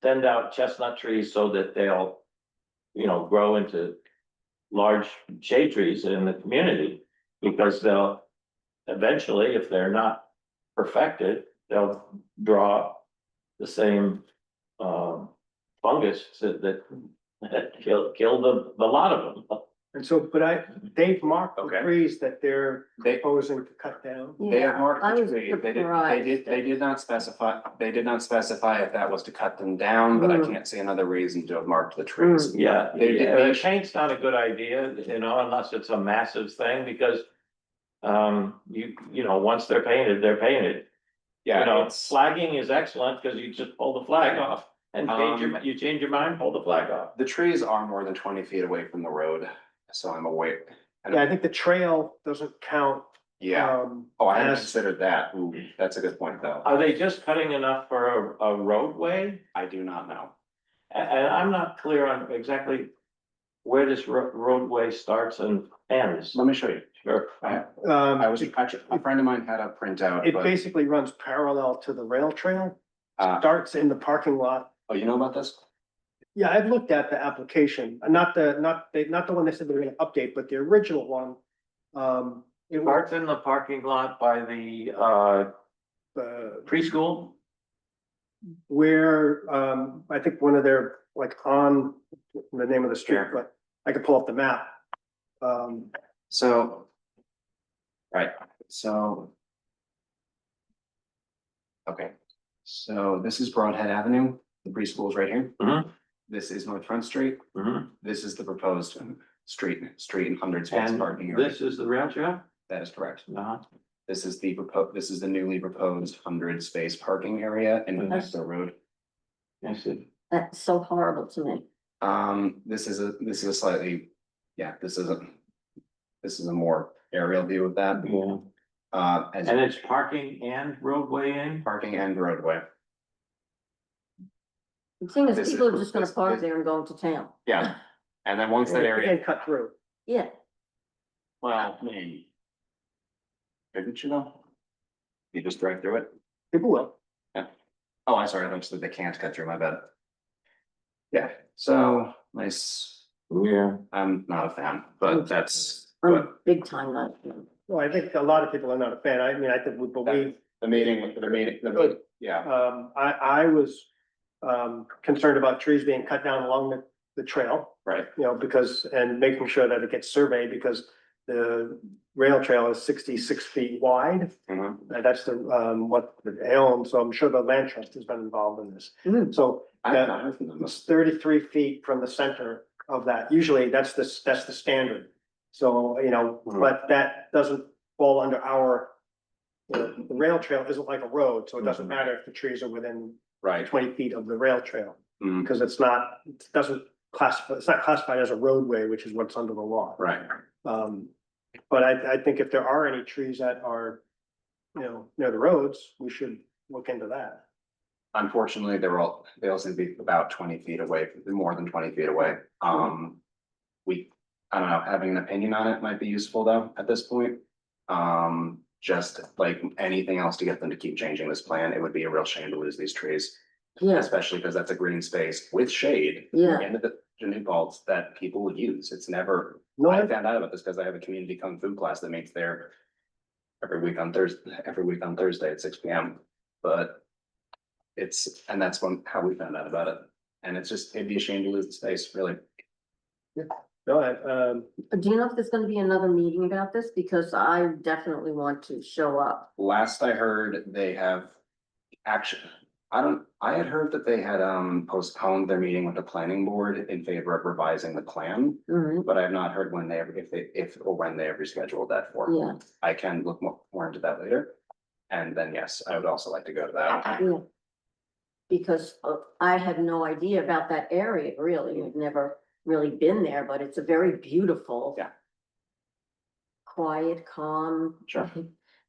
Speaker 3: send out chestnut trees so that they'll, grow into large shade trees in the community, because they'll eventually, if they're not perfected, they'll draw the same fungus that kill the lot of them.
Speaker 2: And so, they've marked the
Speaker 5: Okay.
Speaker 2: trees that they're
Speaker 5: They-
Speaker 2: proposing to cut down.
Speaker 5: They have marked
Speaker 1: I
Speaker 5: the
Speaker 1: was
Speaker 5: tree, they
Speaker 1: surprised
Speaker 5: did not specify if that was to cut them down, but I
Speaker 1: Mm.
Speaker 5: can't see another reason to have marked the trees.
Speaker 3: Yeah,
Speaker 5: They did- they-
Speaker 3: paint's not a good idea, unless it's a massive thing, because once they're painted, they're painted.
Speaker 5: Yeah, it's,
Speaker 3: Flagging is excellent, because you just pull the flag off and change your mind, pull the flag off.
Speaker 5: the trees are more than 20 feet away from the road, so I'm aware.
Speaker 2: Yeah, I think the trail doesn't count.
Speaker 5: Yeah, oh, I hadn't
Speaker 2: as-
Speaker 5: considered that. Ooh, that's a good point, though.
Speaker 3: Are they just cutting enough for a roadway?
Speaker 5: I do not know.
Speaker 3: And I'm not clear on exactly where this roadway starts and ends.
Speaker 5: Let me show you.
Speaker 3: Sure.
Speaker 5: I was actually, a friend of mine had a printout,
Speaker 2: It
Speaker 5: but,
Speaker 2: basically runs parallel to the rail trail,
Speaker 5: uh,
Speaker 2: starts in the parking lot.
Speaker 5: oh, you know about this?
Speaker 2: Yeah, I've looked at the application, not the one they said they were gonna update, but the original one. It was,
Speaker 3: Starts in the parking lot by the preschool.
Speaker 2: where, I think one of their, like, on the name of the street,
Speaker 5: Yeah.
Speaker 2: but I could pull up the map.
Speaker 5: So. Right, so. Okay, so this is Broadhead Avenue, the preschool is right here.
Speaker 3: Mhm.
Speaker 5: This is North Front Street,
Speaker 3: Mhm.
Speaker 5: this is the proposed street and 100 space
Speaker 3: And
Speaker 5: parking area.
Speaker 3: this is the rail trail?
Speaker 5: That is correct.
Speaker 3: Uh-huh.
Speaker 5: This is this is the newly proposed 100 space parking area in Connector Road.
Speaker 3: I see.
Speaker 1: That's so horrible to me.
Speaker 5: This is a slightly, yeah, this is a more aerial view of that.
Speaker 3: Yeah,
Speaker 5: As
Speaker 3: and it's parking and roadway in?
Speaker 5: parking and roadway.
Speaker 1: The thing is,
Speaker 5: This is-
Speaker 1: people are just gonna
Speaker 5: this-
Speaker 1: park
Speaker 5: this-
Speaker 1: there and go into town.
Speaker 5: Yeah, and then once that area,
Speaker 2: And cut through.
Speaker 1: Yeah,
Speaker 3: Well, maybe.
Speaker 5: couldn't you know? You just drive through it?
Speaker 2: People will.
Speaker 5: Oh, I'm sorry, I understood they can't cut through, my bad. Yeah, so nice.
Speaker 3: Yeah.
Speaker 5: I'm not a fan, but that's,
Speaker 1: I'm
Speaker 5: but
Speaker 1: big time not.
Speaker 2: Well, I think a lot of people are not a fan. I mean, I think, but we,
Speaker 5: yeah,
Speaker 2: I was concerned about trees being cut down along the trail,
Speaker 5: right,
Speaker 2: you know, because, and making sure that it gets surveyed, because the rail trail is 66 feet wide.
Speaker 5: mhm,
Speaker 2: And that's the, what they own, so I'm sure the land trust has been involved in this.
Speaker 1: Mm.
Speaker 2: So
Speaker 5: I've not heard from them.
Speaker 2: it's 33 feet from the center of that. Usually that's the standard. So, you know,
Speaker 5: Hmm.
Speaker 2: but that doesn't fall under our, you know, the rail trail isn't like a road, so it doesn't
Speaker 5: Mhm.
Speaker 2: matter if the trees are within
Speaker 5: Right,
Speaker 2: 20 feet of the rail trail.
Speaker 5: mhm,
Speaker 2: Because it's not, it doesn't classify, it's not classified as a roadway, which is what's under the law.
Speaker 5: right,
Speaker 2: But I think if there are any trees that are, you know, near the roads, we should look into that.
Speaker 5: unfortunately, they all seem to be about 20 feet away, more than 20 feet away. I don't know, having an opinion on it might be useful though, at this point. Just like anything else to get them to keep changing this plan, it would be a real shame to lose these trees.
Speaker 1: Yeah,
Speaker 5: Especially because that's a green space with shade.
Speaker 1: Yeah.
Speaker 5: In the new vaults that people would use. It's never,
Speaker 2: No,
Speaker 5: I found out about this because I have a community kung fu class that meets there. Every week on Thursday at 6 p.m. But and that's how we found out about it. And it'd be a shame to lose the space, really.
Speaker 2: no,
Speaker 1: do you know if there's gonna be another meeting about this? Because I definitely want to show up.
Speaker 5: Last I heard, they have actually, I had heard that they had postponed their meeting with the planning board in favor of revising the plan.
Speaker 1: Mhm,
Speaker 5: But I have not heard when they ever, if or when they have rescheduled that for.
Speaker 1: yeah,
Speaker 5: I can look more into that later. And then, yes, I would also like to go to that.
Speaker 1: yeah. Because I had no idea about that area, really. I've never really been there, but it's a very beautiful.
Speaker 5: Yeah.
Speaker 1: Quiet, calm.
Speaker 5: Sure.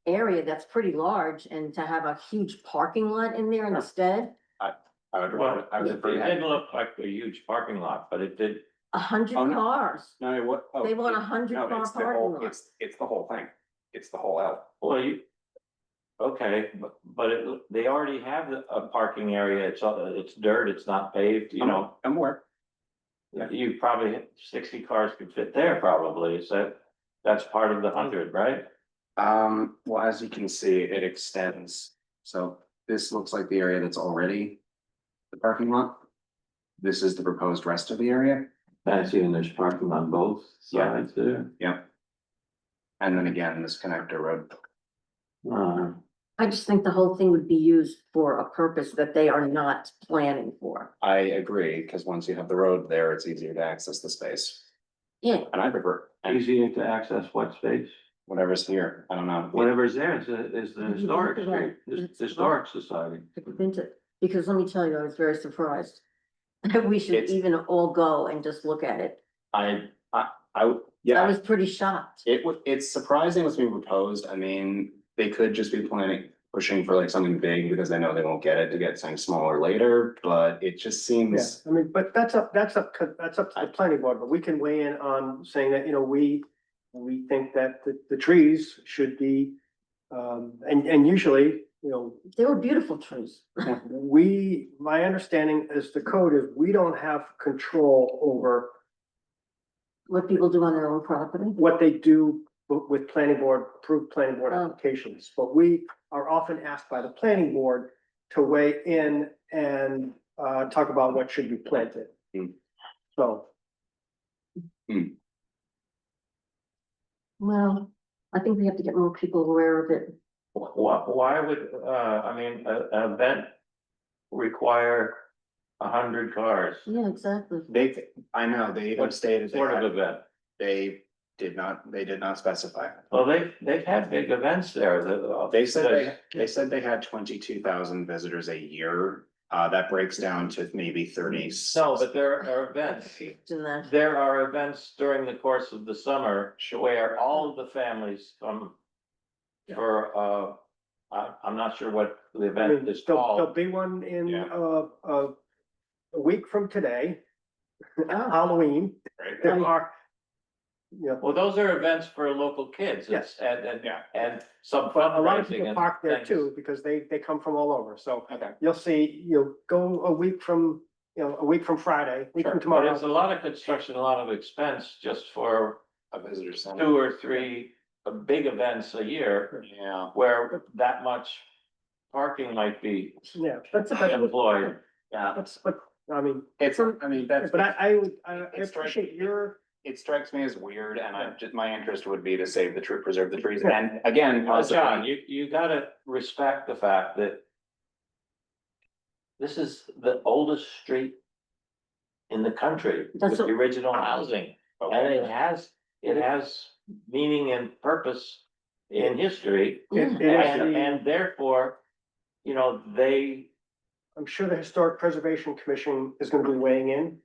Speaker 1: Area that's pretty large, and to have a huge parking lot in there instead,
Speaker 5: I would,
Speaker 3: Well,
Speaker 5: I would
Speaker 3: it
Speaker 5: agree.
Speaker 3: didn't look like a huge parking lot, but it did.
Speaker 1: 100
Speaker 5: Oh, no.
Speaker 1: cars.
Speaker 5: No, what? Oh,
Speaker 1: They want
Speaker 5: it-
Speaker 1: 100
Speaker 5: no,
Speaker 1: car
Speaker 5: it's the
Speaker 1: parking
Speaker 5: whole-
Speaker 1: lot.
Speaker 5: It's the whole thing. It's the whole L.
Speaker 3: Well, okay, but they already have a parking area. It's dirt, it's not paved, you know.
Speaker 5: I'm aware.
Speaker 3: You probably, 60 cars could fit there probably. That's part of the 100, right?
Speaker 5: Well, as you can see, it extends. So this looks like the area that's already the parking lot. This is the proposed rest of the area.
Speaker 3: I see, and there's parking on both
Speaker 5: Yeah.
Speaker 3: sides there.
Speaker 5: Yep. And then again, this connector road.
Speaker 1: I just think the whole thing would be used for a purpose that they are not planning for.
Speaker 5: I agree, because once you have the road there, it's easier to access the space.
Speaker 1: Yeah,
Speaker 5: And I prefer, and
Speaker 3: Easier to access what space?
Speaker 5: whatever's here, I don't know.
Speaker 3: Whatever's there is the historic
Speaker 1: Right.
Speaker 3: street,
Speaker 1: It's
Speaker 3: historic society.
Speaker 1: I've been to, because let me tell you, I was very surprised. We should
Speaker 5: It's-
Speaker 1: even all go and just look at it.
Speaker 5: I,
Speaker 1: I
Speaker 5: yeah,
Speaker 1: was pretty shocked.
Speaker 5: it's surprising what's being proposed. I mean, they could just be pushing for like something big because they know they won't get it to get something smaller later, but it just
Speaker 2: yeah,
Speaker 5: seems.
Speaker 2: I mean, but that's up to the planning board, but we can weigh in on saying that, you know, we think that the trees should be, and usually, you know,
Speaker 1: They were beautiful trees.
Speaker 2: my understanding is the code is we don't have control over
Speaker 1: What people do on their own property.
Speaker 2: what they do with approved planning board
Speaker 1: Oh.
Speaker 2: applications. But we are often asked by the planning board to weigh in and talk about what should be planted.
Speaker 5: Hmm.
Speaker 2: So,
Speaker 1: Well, I think we have to get more people aware of it.
Speaker 3: Why would, I mean, an event require 100 cars?
Speaker 1: Yeah, exactly.
Speaker 5: I know, they even stated.
Speaker 3: Sort of event.
Speaker 5: They they did not specify.
Speaker 3: Well, they've had big events there.
Speaker 5: They said they had 22,000 visitors a year. That breaks down to maybe 30.
Speaker 3: No, but there are events.
Speaker 1: In that,
Speaker 3: There are events during the course of the summer
Speaker 5: Sure.
Speaker 3: where all of the families come for, I'm not sure what the
Speaker 2: I
Speaker 3: event
Speaker 2: mean,
Speaker 3: is
Speaker 2: there'll
Speaker 3: called.
Speaker 2: be one in,
Speaker 5: Yeah.
Speaker 2: a week from today, Halloween,
Speaker 5: Right?
Speaker 2: there are. You know,
Speaker 3: Well, those are events for local kids.
Speaker 2: Yes.
Speaker 5: Yeah.
Speaker 3: And some
Speaker 2: but a lot of
Speaker 3: fundraising
Speaker 2: people
Speaker 3: and
Speaker 2: park there
Speaker 3: things.
Speaker 2: too, because they come from all over, so
Speaker 5: Okay.
Speaker 2: you'll see, you'll go a week from, a week from Friday, week from
Speaker 3: But
Speaker 2: tomorrow.
Speaker 3: it's a lot of construction, a lot of expense just for
Speaker 5: A visitor center.
Speaker 3: 2 or 3 big events a year
Speaker 5: Yeah.
Speaker 3: where that much parking might be
Speaker 2: Yeah, that's,
Speaker 3: employed.
Speaker 5: Yeah.
Speaker 2: but, I mean,
Speaker 5: It's, I mean, that's.
Speaker 2: but I
Speaker 5: It's right.
Speaker 2: appreciate your,
Speaker 5: It strikes me as weird and
Speaker 2: Yeah.
Speaker 5: my interest would be to save the tree, preserve the trees.
Speaker 2: Yeah.
Speaker 5: And again,
Speaker 3: John, you gotta respect the fact that this is the oldest street in the country with
Speaker 1: That's
Speaker 3: the
Speaker 1: what-
Speaker 3: original housing. And it has meaning and purpose in history.
Speaker 2: it is
Speaker 3: And therefore,
Speaker 2: I'm sure the Historic Preservation Commission is gonna be weighing in.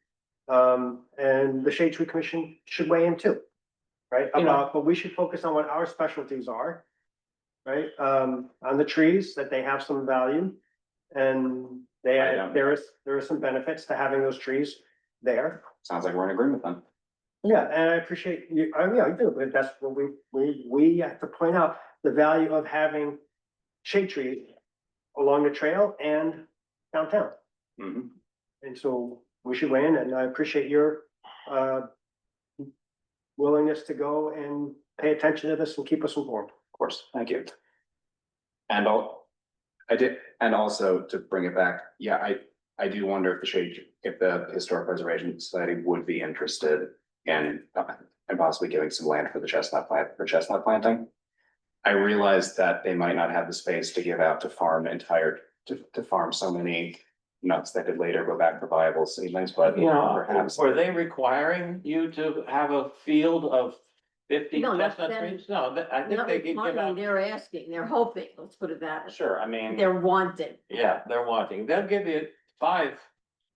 Speaker 2: And the Shade Tree Commission should weigh in too. Right,
Speaker 3: You know-
Speaker 2: but we should focus on what our specialties are. Right, on the trees, that they have some value. And there is some benefits to having those trees there.
Speaker 5: Sounds like we're in agreement then.
Speaker 2: Yeah, and I appreciate you, I do, but that's what we have to point out, the value of having shade trees along the trail and downtown.
Speaker 5: Mhm.
Speaker 2: And so we should weigh in, and I appreciate your willingness to go and pay attention to this and keep us informed.
Speaker 5: Of course, thank you. And also to bring it back, yeah, I do wonder if the Historic Preservation Society would be interested in, and possibly giving some land for chestnut planting. I realize that they might not have the space to give out to farm so many nuts that could later go back for viable seedlings, but perhaps.
Speaker 3: were they requiring you to have a field of 50
Speaker 1: No, that's
Speaker 3: chestnut
Speaker 1: them.
Speaker 3: trees? No, I think
Speaker 1: no,
Speaker 3: they
Speaker 1: it's
Speaker 3: could give
Speaker 1: money,
Speaker 3: out,
Speaker 1: they're asking, they're hoping, let's put it that way.
Speaker 5: Sure, I mean,
Speaker 1: They're wanting.
Speaker 3: yeah, they're wanting, they'll give you 5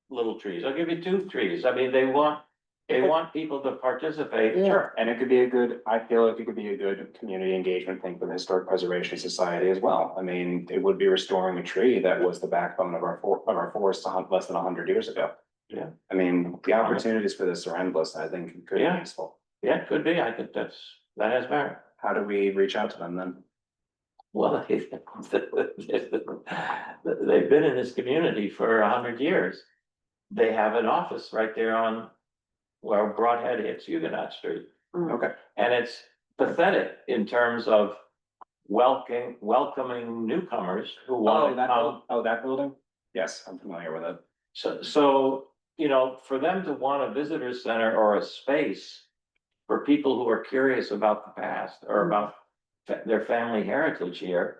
Speaker 3: little trees, they'll give you 2 trees, I mean, they want people to participate.
Speaker 1: Yeah.
Speaker 5: sure, and it could be I feel like it could be a good community engagement thing for the Historic Preservation Society as well. I mean, it would be restoring a tree that was the backbone of our forest less than 100 years ago.
Speaker 3: Yeah.
Speaker 5: I mean, the opportunities for this are endless, I think it could be
Speaker 3: Yeah.
Speaker 5: useful.
Speaker 3: Yeah, it could be, I think that has merit.
Speaker 5: How do we reach out to them then?
Speaker 3: Well, they've been in this community for 100 years. They have an office right there on, where Broadhead hits Huguenot Street.
Speaker 5: Okay,
Speaker 3: And it's pathetic in terms of welcoming newcomers who want to come.
Speaker 5: that building? Yes, I'm familiar with it.
Speaker 3: So, for them to want a visitor center or a space for people who are curious about the past or about their family heritage here,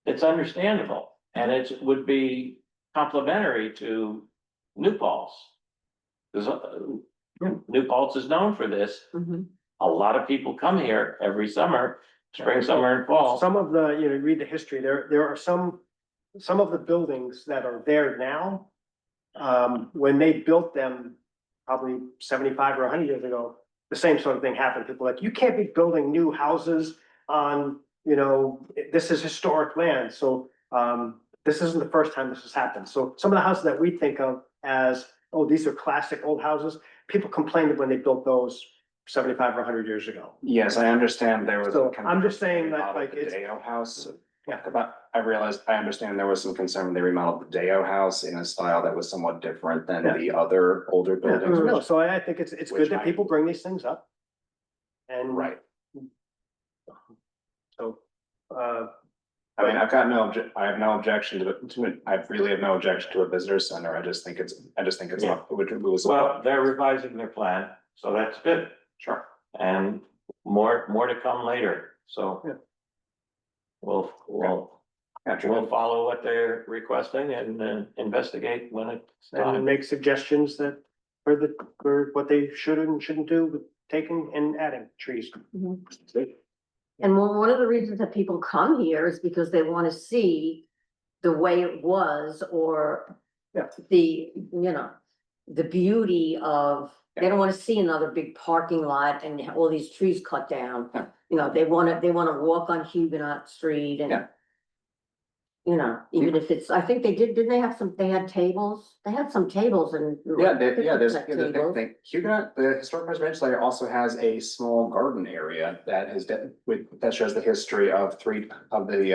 Speaker 3: it's understandable, and it would be complementary to New Paltz. Because New Paltz is known for this.
Speaker 1: Mhm.
Speaker 3: A lot of people come here every summer, spring, summer, and fall.
Speaker 2: Some of the, read the history, there are some of the buildings that are there now. When they built them, probably 75 or 100 years ago, the same sort of thing happened. People were like, you can't be building new houses on, this is historic land, so, this isn't the first time this has happened. So some of the houses that we think of as, oh, these are classic old houses, people complained when they built those 75 or 100 years ago.
Speaker 5: Yes, I understand there was.
Speaker 2: So I'm just saying that,
Speaker 5: remodeled
Speaker 2: like,
Speaker 5: the
Speaker 2: it's-
Speaker 5: Deo house.
Speaker 2: Yeah.
Speaker 5: I understand there was some concern when they remodeled the Deo house in a style that was somewhat different than
Speaker 2: Yeah.
Speaker 5: the other older
Speaker 2: Yeah,
Speaker 5: buildings.
Speaker 2: no, so I think it's
Speaker 5: Which
Speaker 2: good that
Speaker 5: I-
Speaker 2: people bring these things up. And.
Speaker 5: Right,
Speaker 2: So,
Speaker 5: I mean, I have no objection to it, I really have no objection to a visitor center, I just think it's
Speaker 3: Yeah.
Speaker 5: not, it was.
Speaker 3: Well, they're revising their plan, so that's good,
Speaker 5: Sure,
Speaker 3: and more to come later, so.
Speaker 2: Yeah.
Speaker 3: We'll follow what they're requesting and investigate when it's
Speaker 2: and
Speaker 3: time.
Speaker 2: make suggestions for what they should and shouldn't do with taking and adding trees.
Speaker 1: And one of the reasons that people come here is because they want to see the way it was, or
Speaker 2: Yeah.
Speaker 1: the, you know, the beauty of, they don't want to see another big parking lot and all these trees cut down.
Speaker 5: Yeah.
Speaker 1: You know, they want to walk on Huguenot Street and,
Speaker 5: Yeah.
Speaker 1: you know, even if it's, I think didn't they have some, they had tables? They had some tables and.
Speaker 5: There's,
Speaker 1: picnic
Speaker 5: the
Speaker 1: tables.
Speaker 5: thing, Huguenot, the Historic Preservation Society also has a small garden area that is, that shows the history of three of the,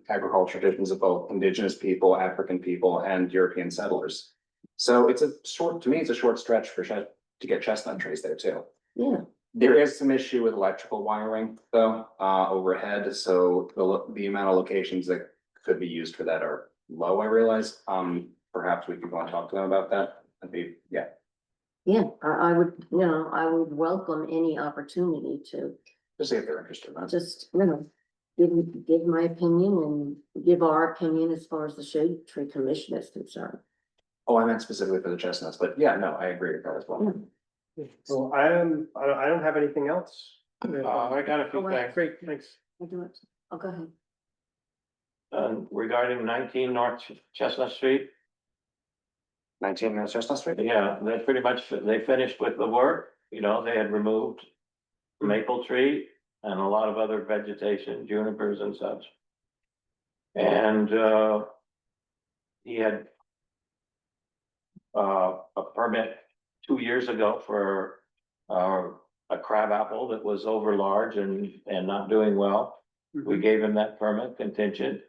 Speaker 5: agricultural traditions of both indigenous people, African people, and European settlers. So it's to me, it's a short stretch to get chestnut trees there too.
Speaker 1: Yeah,
Speaker 5: There is some issue with electrical wiring though, overhead, so the amount of locations that could be used for that are low, I realize. Perhaps we could go and talk to them about that. That'd be, yeah.
Speaker 1: yeah, I would, you know, I would welcome any opportunity to
Speaker 5: Just see if they're interested in that.
Speaker 1: just, you know, give my opinion and give our opinion as far as the Shade Tree Commission is concerned.
Speaker 5: Oh, I meant specifically for the chestnuts, but yeah, no, I agree with that as well.
Speaker 2: So I don't have anything else.
Speaker 3: I got a few
Speaker 1: Oh, wait.
Speaker 3: things.
Speaker 2: Great, thanks.
Speaker 1: I do it. Oh, go ahead.
Speaker 3: Regarding 19 North Chestnut Street.
Speaker 5: 19 North Chestnut Street?
Speaker 3: Yeah, they pretty much, they finished with the work, you know, they had removed maple tree and a lot of other vegetation, junipers and such. And, he had a permit 2 years ago for, a crab apple that was over large and not doing well. We gave him that permit contingent.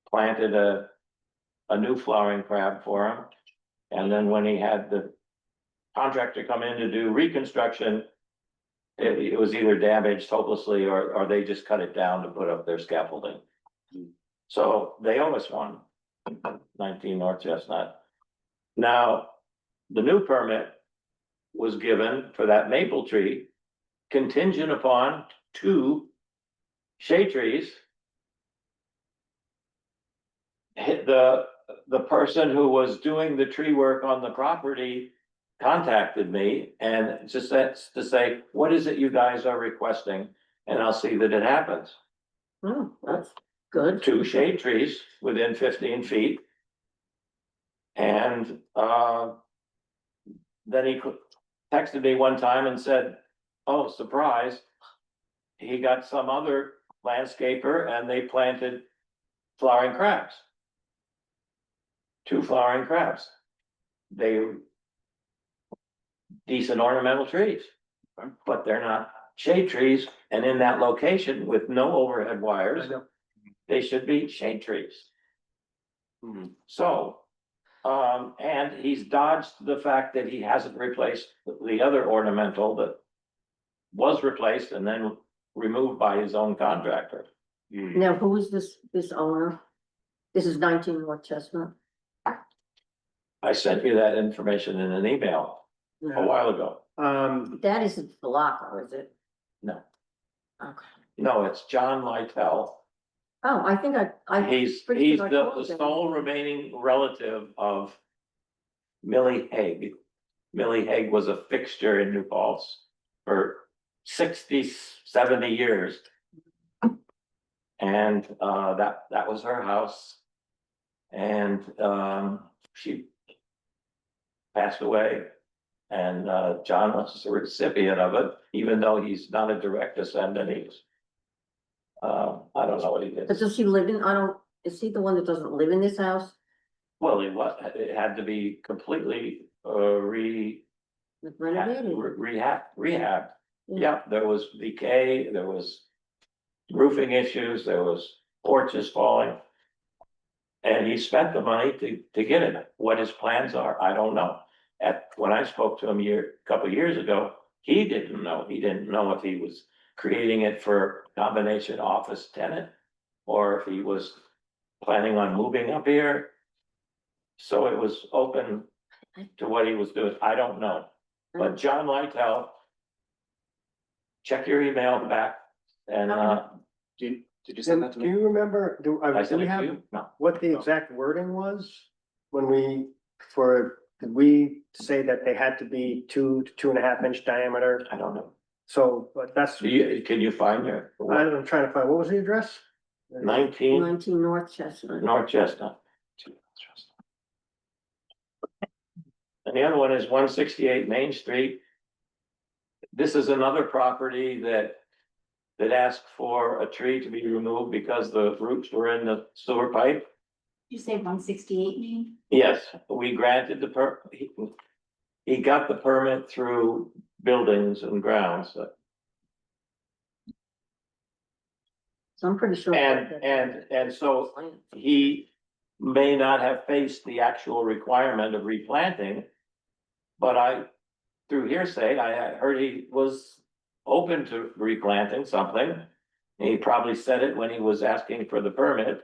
Speaker 3: Planted a new flowering crab for him. And then when he had the contractor come in to do reconstruction, it was either damaged hopelessly or they just cut it down to put up their scaffolding. So they owe us one, 19 North Chestnut. Now, the new permit was given for that maple tree contingent upon 2 shade trees. The person who was doing the tree work on the property contacted me and just to say, what is it you guys are requesting? And I'll see that it happens.
Speaker 1: Oh, that's good.
Speaker 3: 2 shade trees within 15 feet. And, then he texted me one time and said, oh, surprise. He got some other landscaper and they planted flowering crabs. 2 flowering crabs. They decent ornamental trees, but they're not shade trees. And in that location with no overhead wires, they should be shade trees. So, and he's dodged the fact that he hasn't replaced the other ornamental that was replaced and then removed by his own contractor.
Speaker 1: Now, who is this owner? This is 19 North Chestnut.
Speaker 3: I sent you that information in an email a while ago.
Speaker 1: That isn't Flacco, is it?
Speaker 3: No.
Speaker 1: Okay.
Speaker 3: No, it's John Lytell.
Speaker 1: Oh, I think I.
Speaker 3: He's
Speaker 1: pretty sure I
Speaker 3: the
Speaker 1: called him.
Speaker 3: sole remaining relative of Millie Haig. Millie Haig was a fixture in New Paltz for 60, 70 years. And that was her house. And she passed away. And John was the recipient of it, even though he's not a direct descendant. He's I don't know what he did.
Speaker 1: But does he live in, is he the one that doesn't live in this house?
Speaker 3: Well, it had to be completely
Speaker 1: Renovated?
Speaker 3: rehab. Yeah, there was decay, there was roofing issues, there was porches falling. And he spent the money to get it. What his plans are, I don't know. When I spoke to him a couple years ago, he didn't know. He didn't know if he was creating it for combination office tenant or if he was planning on moving up here. So it was open to what he was doing. I don't know. But John Lytell, check your email back and
Speaker 5: Did you send that to
Speaker 2: Do
Speaker 5: me?
Speaker 2: you remember,
Speaker 3: I
Speaker 2: do
Speaker 3: sent
Speaker 2: we
Speaker 3: it to
Speaker 2: have
Speaker 3: you. No.
Speaker 2: what the exact wording was when for did we say that they had to be 2 to 2.5 inch diameter?
Speaker 3: I don't know.
Speaker 2: So, but that's,
Speaker 3: Can you find your
Speaker 2: I'm trying to find, what was the address?
Speaker 3: 19
Speaker 1: 19 North Chestnut.
Speaker 3: North Chestnut? And the other one is 168 Main Street. This is another property that asked for a tree to be removed because the roots were in the sewer pipe.
Speaker 4: You say 168 Main?
Speaker 3: Yes, we granted he got the permit through buildings and grounds.
Speaker 1: So I'm pretty sure.
Speaker 3: And so he may not have faced the actual requirement of replanting. But through hearsay, I heard he was open to replanting something. He probably said it when he was asking for the permit.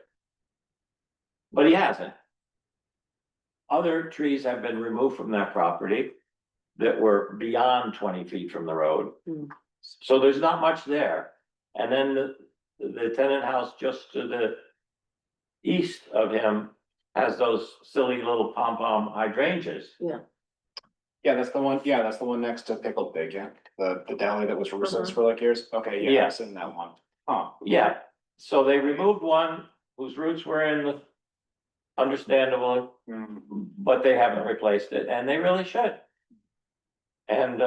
Speaker 3: But he hasn't. Other trees have been removed from that property that were beyond 20 feet from the road.
Speaker 1: Hmm.
Speaker 3: So there's not much there. And then the tenant house just to the east of him has those silly little pom-pom hydrangeas.
Speaker 5: Yeah, that's the one next to Pickled Pig, yeah, the deli that was for
Speaker 1: Mhm.
Speaker 5: for like years, okay, yeah,
Speaker 3: Yeah.
Speaker 5: I've seen that one. Huh,
Speaker 3: Yeah, so they removed one whose roots were in the understandable, but they haven't replaced it, and they really should. And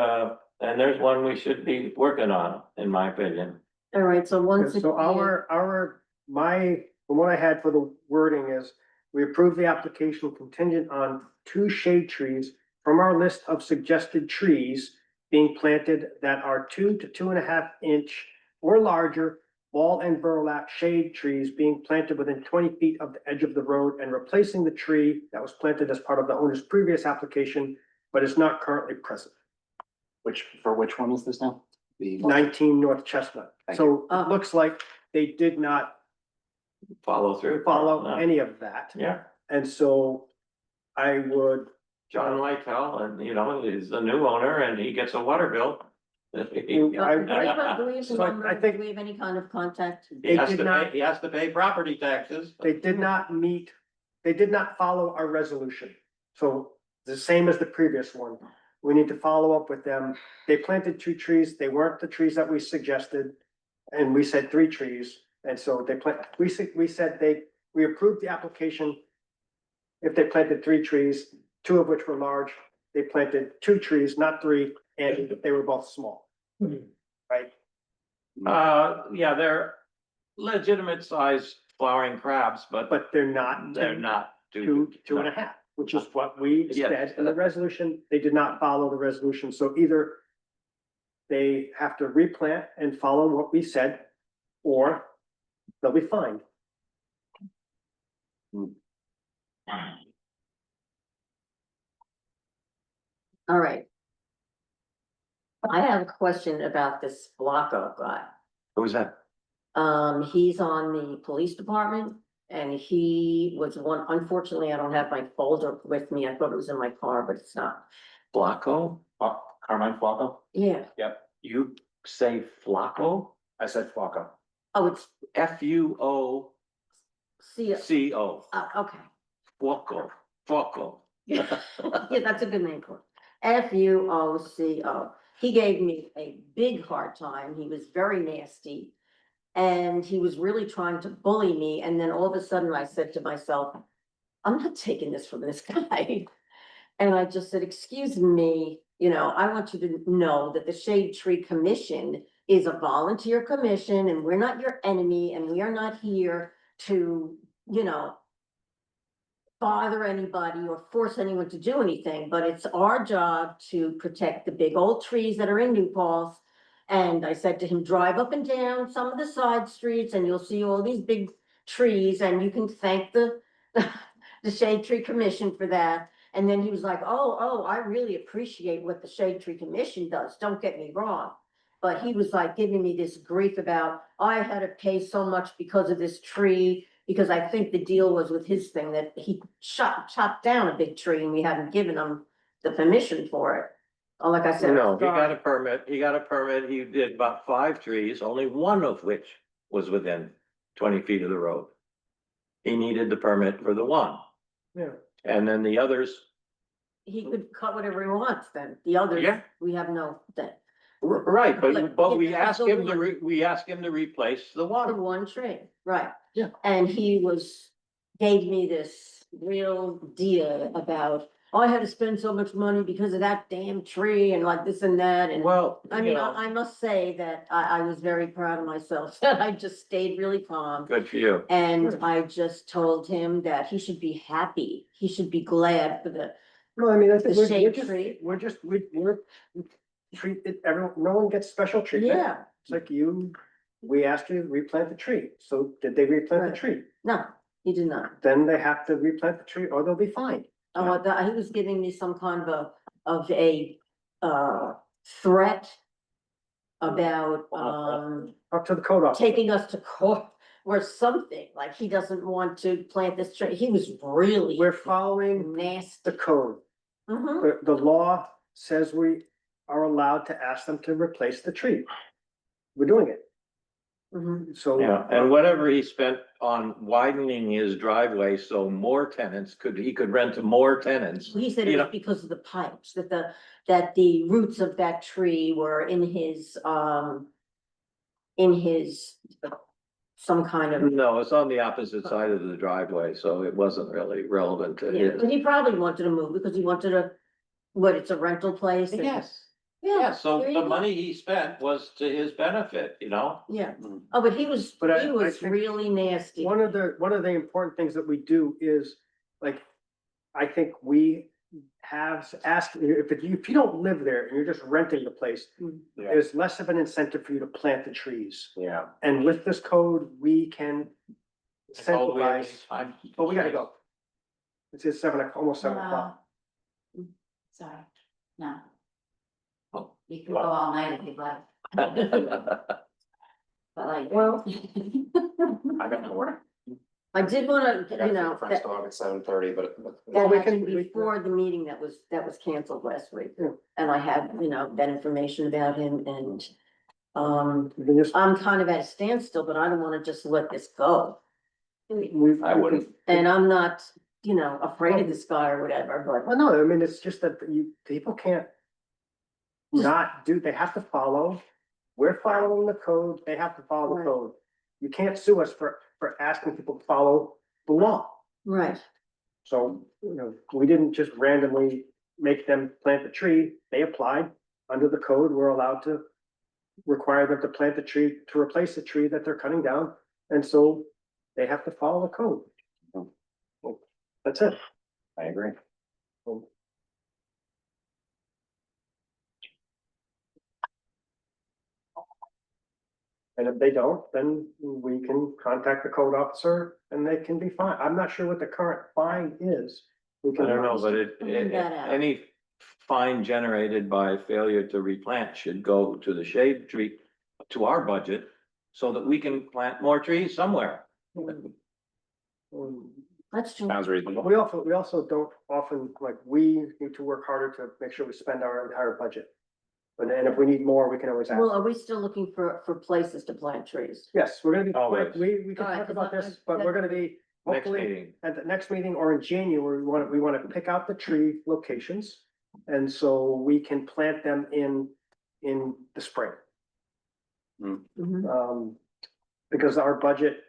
Speaker 3: there's one we should be working on, in my opinion.
Speaker 1: All right, so one.
Speaker 2: So from what I had for the wording is, we approve the application contingent on 2 shade trees from our list of suggested trees being planted that are 2 to 2.5 inch or larger ball and burlap shade trees being planted within 20 feet of the edge of the road and replacing the tree that was planted as part of the owner's previous application, but is not currently present.
Speaker 5: which one is this now? The
Speaker 2: 19 North Chestnut.
Speaker 5: Thank
Speaker 2: So it looks like they did not
Speaker 3: Follow through.
Speaker 2: follow
Speaker 3: No.
Speaker 2: any of that.
Speaker 3: Yeah,
Speaker 2: And so I would,
Speaker 3: John Lytell, and he's the new owner, and he gets a water bill.
Speaker 1: Do we have a
Speaker 2: So I
Speaker 1: number?
Speaker 2: think-
Speaker 1: Do we have any kind of contact?
Speaker 3: He has
Speaker 2: They did
Speaker 3: to
Speaker 2: not-
Speaker 3: pay, he has to pay property taxes.
Speaker 2: they did not meet, they did not follow our resolution. So the same as the previous one. We need to follow up with them. They planted 2 trees. They weren't the trees that we suggested. And we said 3 trees. And so we approved the application. If they planted 3 trees, 2 of which were large, they planted 2 trees, not 3, and they were both small. Right?
Speaker 3: Yeah, they're legitimate sized flowering crabs, but
Speaker 2: But they're not.
Speaker 3: they're not.
Speaker 2: 2.5, which is what we
Speaker 3: Yes.
Speaker 2: said in the resolution. They did not follow the resolution, so either they have to replant and follow what we said, or they'll be fined.
Speaker 1: All right. I have a question about this Blocko guy.
Speaker 3: Who's that?
Speaker 1: He's on the police department and he was one, unfortunately, I don't have my folder with me. I thought it was in my car, but it's not.
Speaker 3: Flacco?
Speaker 5: Carmine Flacco?
Speaker 1: Yeah.
Speaker 3: You say Flacco?
Speaker 5: I said Flacco.
Speaker 1: Oh, it's
Speaker 3: Fuoco.
Speaker 1: C. Okay.
Speaker 3: Flacco.
Speaker 1: Yeah, that's a good name for it. Fuoco. He gave me a big hard time. He was very nasty. And he was really trying to bully me. And then all of a sudden I said to myself, I'm not taking this from this guy. And I just said, excuse me, I want you to know that the Shade Tree Commission is a volunteer commission and we're not your enemy and we are not here to, bother anybody or force anyone to do anything, but it's our job to protect the big old trees that are in New Paltz. And I said to him, drive up and down some of the side streets and you'll see all these big trees and you can thank the Shade Tree Commission for that. And then he was like, oh, I really appreciate what the Shade Tree Commission does. Don't get me wrong. But he was like giving me this grief about, I had to pay so much because of this tree. Because I think the deal was with his thing that he chopped down a big tree and we hadn't given him the permission for it. Oh, like I said.
Speaker 3: No, he got a permit, he did about 5 trees, only one of which was within 20 feet of the road. He needed the permit for the one,
Speaker 2: Yeah.
Speaker 3: and then the others,
Speaker 1: he could cut whatever he wants then. The others,
Speaker 3: Yeah.
Speaker 1: we have no thing.
Speaker 3: Right,
Speaker 1: Like,
Speaker 3: but we
Speaker 1: yeah,
Speaker 3: asked
Speaker 1: the
Speaker 3: him to,
Speaker 1: one-
Speaker 3: we asked him to replace the
Speaker 1: The
Speaker 3: one.
Speaker 1: one tree, right.
Speaker 2: Yeah.
Speaker 1: And he gave me this real deal about, oh, I had to spend so much money because of that damn tree and like this and that and.
Speaker 3: Well,
Speaker 1: I
Speaker 3: you
Speaker 1: mean,
Speaker 3: know,
Speaker 1: I must say that I was very proud of myself, that I just stayed really calm.
Speaker 3: good for you.
Speaker 1: And I just told him that he should be happy, he should be glad for the,
Speaker 2: No, I mean, I think
Speaker 1: The
Speaker 2: we're
Speaker 1: shade
Speaker 2: just,
Speaker 1: tree.
Speaker 2: we're treat it, everyone, no one gets special treatment.
Speaker 1: yeah,
Speaker 2: It's like you, we asked you to replant the tree, so did they replant the
Speaker 1: Right.
Speaker 2: tree?
Speaker 1: no, he did not.
Speaker 2: Then they have to replant the tree or they'll be fined.
Speaker 1: Oh, he was giving me some kind of a, threat about,
Speaker 2: Up to the code officer.
Speaker 1: taking us to court or something, like he doesn't want to plant this tree, he was really
Speaker 2: We're following
Speaker 1: nasty.
Speaker 2: the code.
Speaker 1: Mhm.
Speaker 2: The law says we are allowed to ask them to replace the tree. We're doing it,
Speaker 1: Mhm.
Speaker 2: so.
Speaker 3: Yeah, and whatever he spent on widening his driveway so more tenants he could rent to more tenants.
Speaker 1: He said
Speaker 3: You
Speaker 1: it was
Speaker 3: know-
Speaker 1: because of the pipes, that the roots of that tree were in his, some kind of.
Speaker 3: No, it's on the opposite side of the driveway, so it wasn't really relevant to
Speaker 1: Yeah,
Speaker 3: his.
Speaker 1: but he probably wanted to move because he wanted it's a rental place? and-
Speaker 3: Yes,
Speaker 1: Yeah,
Speaker 3: yeah, so
Speaker 1: there you
Speaker 3: the
Speaker 1: go.
Speaker 3: money he spent was to his benefit, you know?
Speaker 1: Yeah,
Speaker 3: Mm.
Speaker 1: oh, but he was
Speaker 2: But I think
Speaker 1: really nasty.
Speaker 2: One of the important things that we do is, like, I think we have asked, if you don't live there and you're just renting the place,
Speaker 1: Mm.
Speaker 5: Yeah.
Speaker 2: there's less of an incentive for you to plant the trees.
Speaker 5: Yeah.
Speaker 2: And with this code, we can
Speaker 3: Oh, we have
Speaker 2: incentivize,
Speaker 3: time.
Speaker 2: but we gotta go. It's just almost 7 o'clock.
Speaker 4: Sorry, no.
Speaker 3: Oh.
Speaker 4: You could go all night if you'd like, but like.
Speaker 1: Well,
Speaker 5: I got to work.
Speaker 1: I did wanna,
Speaker 5: I got
Speaker 1: you
Speaker 5: to
Speaker 1: know,
Speaker 5: the French dog at 7:30, but.
Speaker 2: Well, we
Speaker 1: that
Speaker 2: can-
Speaker 1: happened before the meeting that was canceled last week.
Speaker 2: Yeah.
Speaker 1: And I had, that information about him and,
Speaker 2: We can just,
Speaker 1: I'm kind of at a standstill, but I don't wanna just let this go.
Speaker 3: I wouldn't.
Speaker 1: And I'm not, afraid of this guy or whatever, but.
Speaker 2: Well, no, I mean, it's just that people can't not do, they have to follow. We're following the code, they have to follow the
Speaker 1: Right.
Speaker 2: code. You can't sue us for asking people to follow the law.
Speaker 1: Right,
Speaker 2: So, we didn't just randomly make them plant the tree. They applied under the code. We're allowed to require them to plant the tree to replace the tree that they're cutting down. And so they have to follow the code. That's it.
Speaker 5: I agree.
Speaker 2: And if they don't, then we can contact the code officer and they can be fined. I'm not sure what the current fine is. We
Speaker 3: I
Speaker 2: can-
Speaker 3: don't know, but
Speaker 1: Find that out.
Speaker 3: any fine generated by failure to replant should go to the shade tree, to our budget, so that we can plant more trees somewhere.
Speaker 2: Um,
Speaker 1: that's true.
Speaker 5: Sounds reasonable.
Speaker 2: We also don't often, like, we need to work harder to make sure we spend our entire budget. But then if we need more, we can always ask.
Speaker 1: Well, are we still looking for places to plant trees?
Speaker 2: Yes, we're gonna be,
Speaker 3: Always.
Speaker 2: we can
Speaker 1: Alright,
Speaker 2: talk
Speaker 1: 'cause
Speaker 2: about
Speaker 1: I-
Speaker 2: this, but we're gonna be,
Speaker 3: Next
Speaker 2: hopefully,
Speaker 3: meeting,
Speaker 2: at the next meeting or in January, we wanna pick out the tree locations. And so we can plant them in the spring.
Speaker 1: Mhm.
Speaker 2: Because our budget,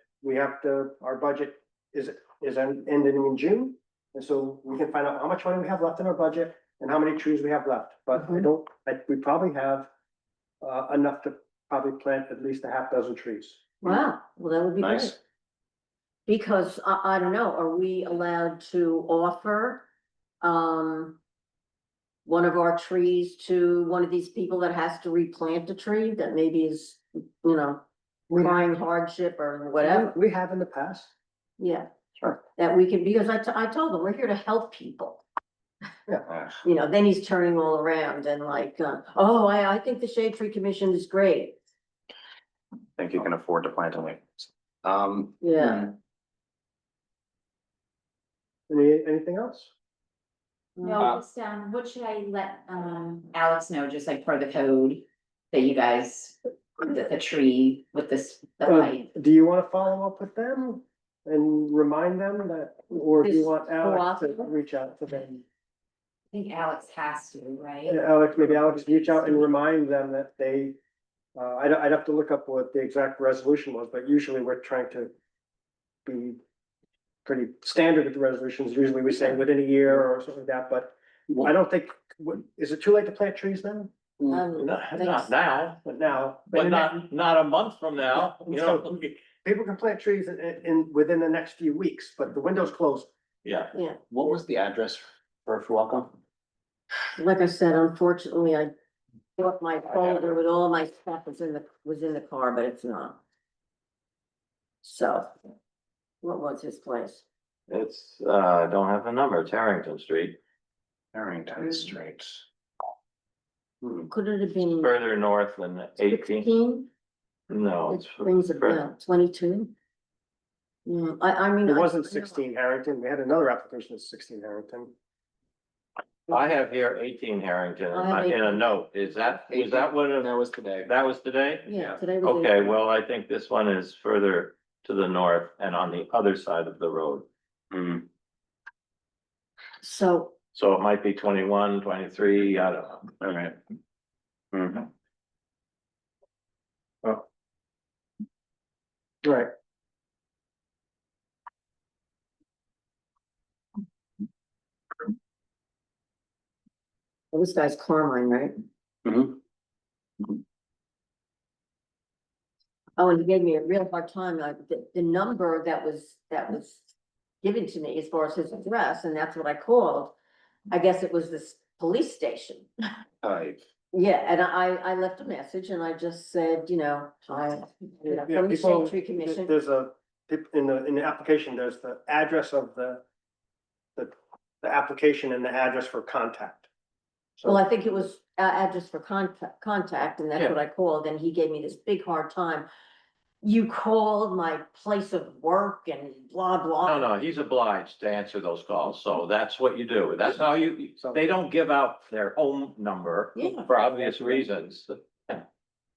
Speaker 2: our budget is ending in June. And so we can find out how much money we have left in our budget and how many trees we have left, but
Speaker 1: Mhm.
Speaker 2: we probably have enough to probably plant at least a half dozen trees.
Speaker 1: Wow, well, that would be
Speaker 5: Nice.
Speaker 1: great. Because I don't know, are we allowed to offer, one of our trees to one of these people that has to replant a tree that maybe is,
Speaker 2: We
Speaker 1: crying hardship or whatever?
Speaker 2: we have in the past.
Speaker 1: Yeah.
Speaker 2: Sure.
Speaker 1: That we can, because I told them, we're here to help people.
Speaker 5: Yeah.
Speaker 1: Then he's turning all around and like, oh, I think the Shade Tree Commission is great.
Speaker 5: Think you can afford to plant only.
Speaker 1: Yeah.
Speaker 2: Anything else?
Speaker 4: No, just, what should I let, Alex know, just like per the code, that you guys, the tree with the height?
Speaker 2: Do you wanna follow up with them and remind them that, or do you
Speaker 1: This
Speaker 2: want Alex to
Speaker 1: cooperative?
Speaker 2: reach out to them?
Speaker 4: think Alex has to, right?
Speaker 2: Alex, maybe Alex, reach out and remind them that they, I'd have to look up what the exact resolution was, but usually we're trying to be pretty standard with the resolutions. Usually we say within a year or something like that, but I don't think, is it too late to plant trees then?
Speaker 3: Not now,
Speaker 2: But now.
Speaker 3: but not a month from now, you know,
Speaker 2: People can plant trees within the next few weeks, but the window's closed.
Speaker 3: yeah.
Speaker 1: Yeah,
Speaker 5: What was the address for welcome?
Speaker 1: like I said, unfortunately, I thought my folder with all my stuff was in the car, but it's not. So, what was his place?
Speaker 6: It's, don't have the number, it's Harrington Street,
Speaker 5: Harrington Street. Hmm.
Speaker 1: Could it have been
Speaker 6: further north than 18.
Speaker 1: 16?
Speaker 6: No,
Speaker 1: It
Speaker 6: it's.
Speaker 1: rings a bell, 22? Yeah, I mean.
Speaker 2: It
Speaker 1: I-
Speaker 2: wasn't 16 Harrington. We had another application of 16 Harrington.
Speaker 6: I have here 18 Harrington
Speaker 1: I have
Speaker 6: in a
Speaker 1: 18.
Speaker 6: note, is that what,
Speaker 5: That was today.
Speaker 6: that was today?
Speaker 1: Yeah, today was.
Speaker 6: Okay, well, I think this one is further to the north and on the other side of the road.
Speaker 5: Hmm.
Speaker 1: So,
Speaker 6: So it might be 21, 23, I don't know.
Speaker 5: All right. Hmm.
Speaker 2: Right.
Speaker 1: well, this guy's Carmine, right?
Speaker 5: Mhm.
Speaker 1: Oh, and he gave me a real hard time, like, the number that was given to me as far as his address, and that's what I called. I guess it was this police station. Yeah, and I left a message and I just said, hi,
Speaker 2: Yeah,
Speaker 1: from the
Speaker 2: people,
Speaker 1: Shade Tree Commission.
Speaker 2: there's in the application, there's the address of the application and the address for contact.
Speaker 1: Well,
Speaker 2: So,
Speaker 1: I think it was address for contact, and that's
Speaker 6: Yeah.
Speaker 1: what I called, and he gave me this big hard time. You called my place of work and blah, blah.
Speaker 6: No, he's obliged to answer those calls, so that's what you do, that's how they don't give out their home number
Speaker 1: Yeah.
Speaker 6: for obvious reasons.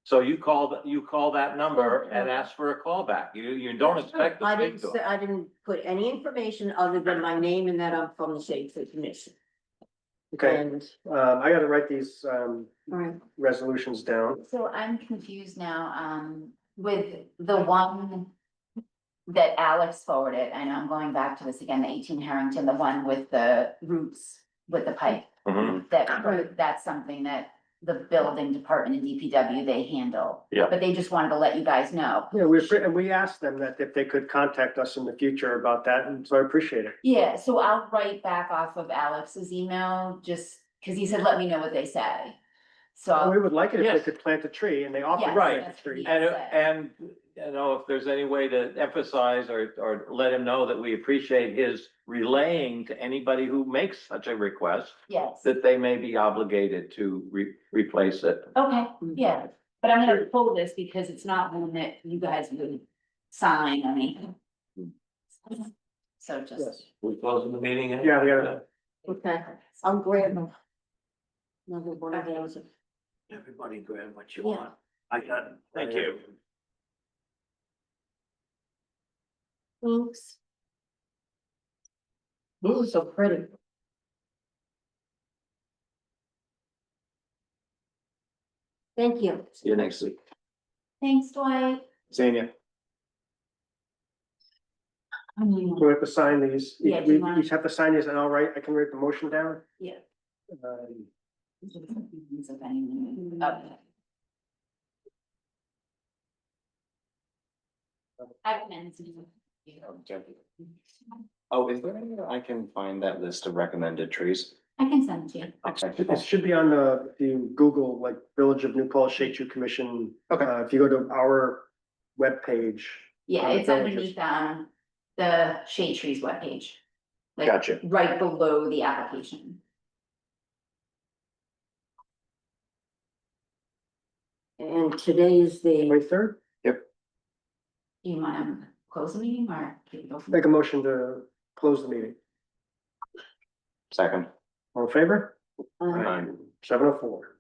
Speaker 6: So you call that number and ask for a callback, you don't expect to
Speaker 1: I
Speaker 6: speak
Speaker 1: didn't
Speaker 6: to
Speaker 1: say,
Speaker 6: him.
Speaker 1: I didn't put any information other than my name and that I'm from the Shade Tree Commission.
Speaker 2: okay,
Speaker 1: And,
Speaker 2: I gotta write these,
Speaker 1: all right,
Speaker 2: resolutions down.
Speaker 4: So I'm confused now, with the one that Alex forwarded, I know I'm going back to this again, the 18 Harrington, the one with the roots with the pipe.
Speaker 6: Mhm.
Speaker 1: Right.
Speaker 4: That's something that the building department and DPW, they handle.
Speaker 6: Yeah.
Speaker 4: But they just wanted to let you guys know.
Speaker 2: Yeah, and we asked them that if they could contact us in the future about that, and so I appreciate it.
Speaker 4: Yeah, so I'll write back off of Alex's email, just, cause he said, let me know what they say. So,
Speaker 2: We would like it if
Speaker 6: Yes.
Speaker 2: they could plant a tree, and they offered to
Speaker 4: Yes,
Speaker 2: plant a
Speaker 4: that's what
Speaker 2: tree.
Speaker 4: he-
Speaker 6: And, if there's any way to emphasize or let him know that we appreciate his relaying to anybody who makes such a request,
Speaker 4: yes,
Speaker 6: that they may be obligated to replace it.
Speaker 4: okay, yeah, but I'm gonna pull this because it's not one that you guys would sign, I mean. So
Speaker 2: Yes.
Speaker 4: just.
Speaker 6: We closing the meeting?
Speaker 2: Yeah, we gotta-
Speaker 1: okay, I'll grab another one of those.
Speaker 3: Everybody grab what you
Speaker 1: Yeah.
Speaker 3: want. I got it. Thank you.
Speaker 1: Thanks. These are so pretty. Thank you.
Speaker 5: See you next week.
Speaker 4: Thanks, Dwight.
Speaker 5: Seeing you.
Speaker 2: We have to sign these,
Speaker 4: Yeah, do
Speaker 2: we
Speaker 4: you mind?
Speaker 2: each have to sign these, and I can write the motion down.
Speaker 4: Yeah.
Speaker 2: Um,
Speaker 4: Okay. I recommend to
Speaker 5: Oh, is there any way I can find that list of recommended trees?
Speaker 4: I can send it to you.
Speaker 2: It should be on the, if you Google like Village of New Paltz Shade Tree Commission.
Speaker 5: Okay.
Speaker 2: If you go to our webpage.
Speaker 4: Yeah,
Speaker 2: on the
Speaker 4: it's
Speaker 2: villages.
Speaker 4: underneath, the Shade Trees webpage. Like,
Speaker 5: Gotcha.
Speaker 4: right below the application.
Speaker 1: And today is the,
Speaker 2: 23rd,
Speaker 4: Do you wanna close the meeting or keep it
Speaker 2: make
Speaker 4: open?
Speaker 2: a motion to close the meeting.
Speaker 5: Second.
Speaker 2: All in favor?
Speaker 1: 7:04.
Speaker 2: 7:04.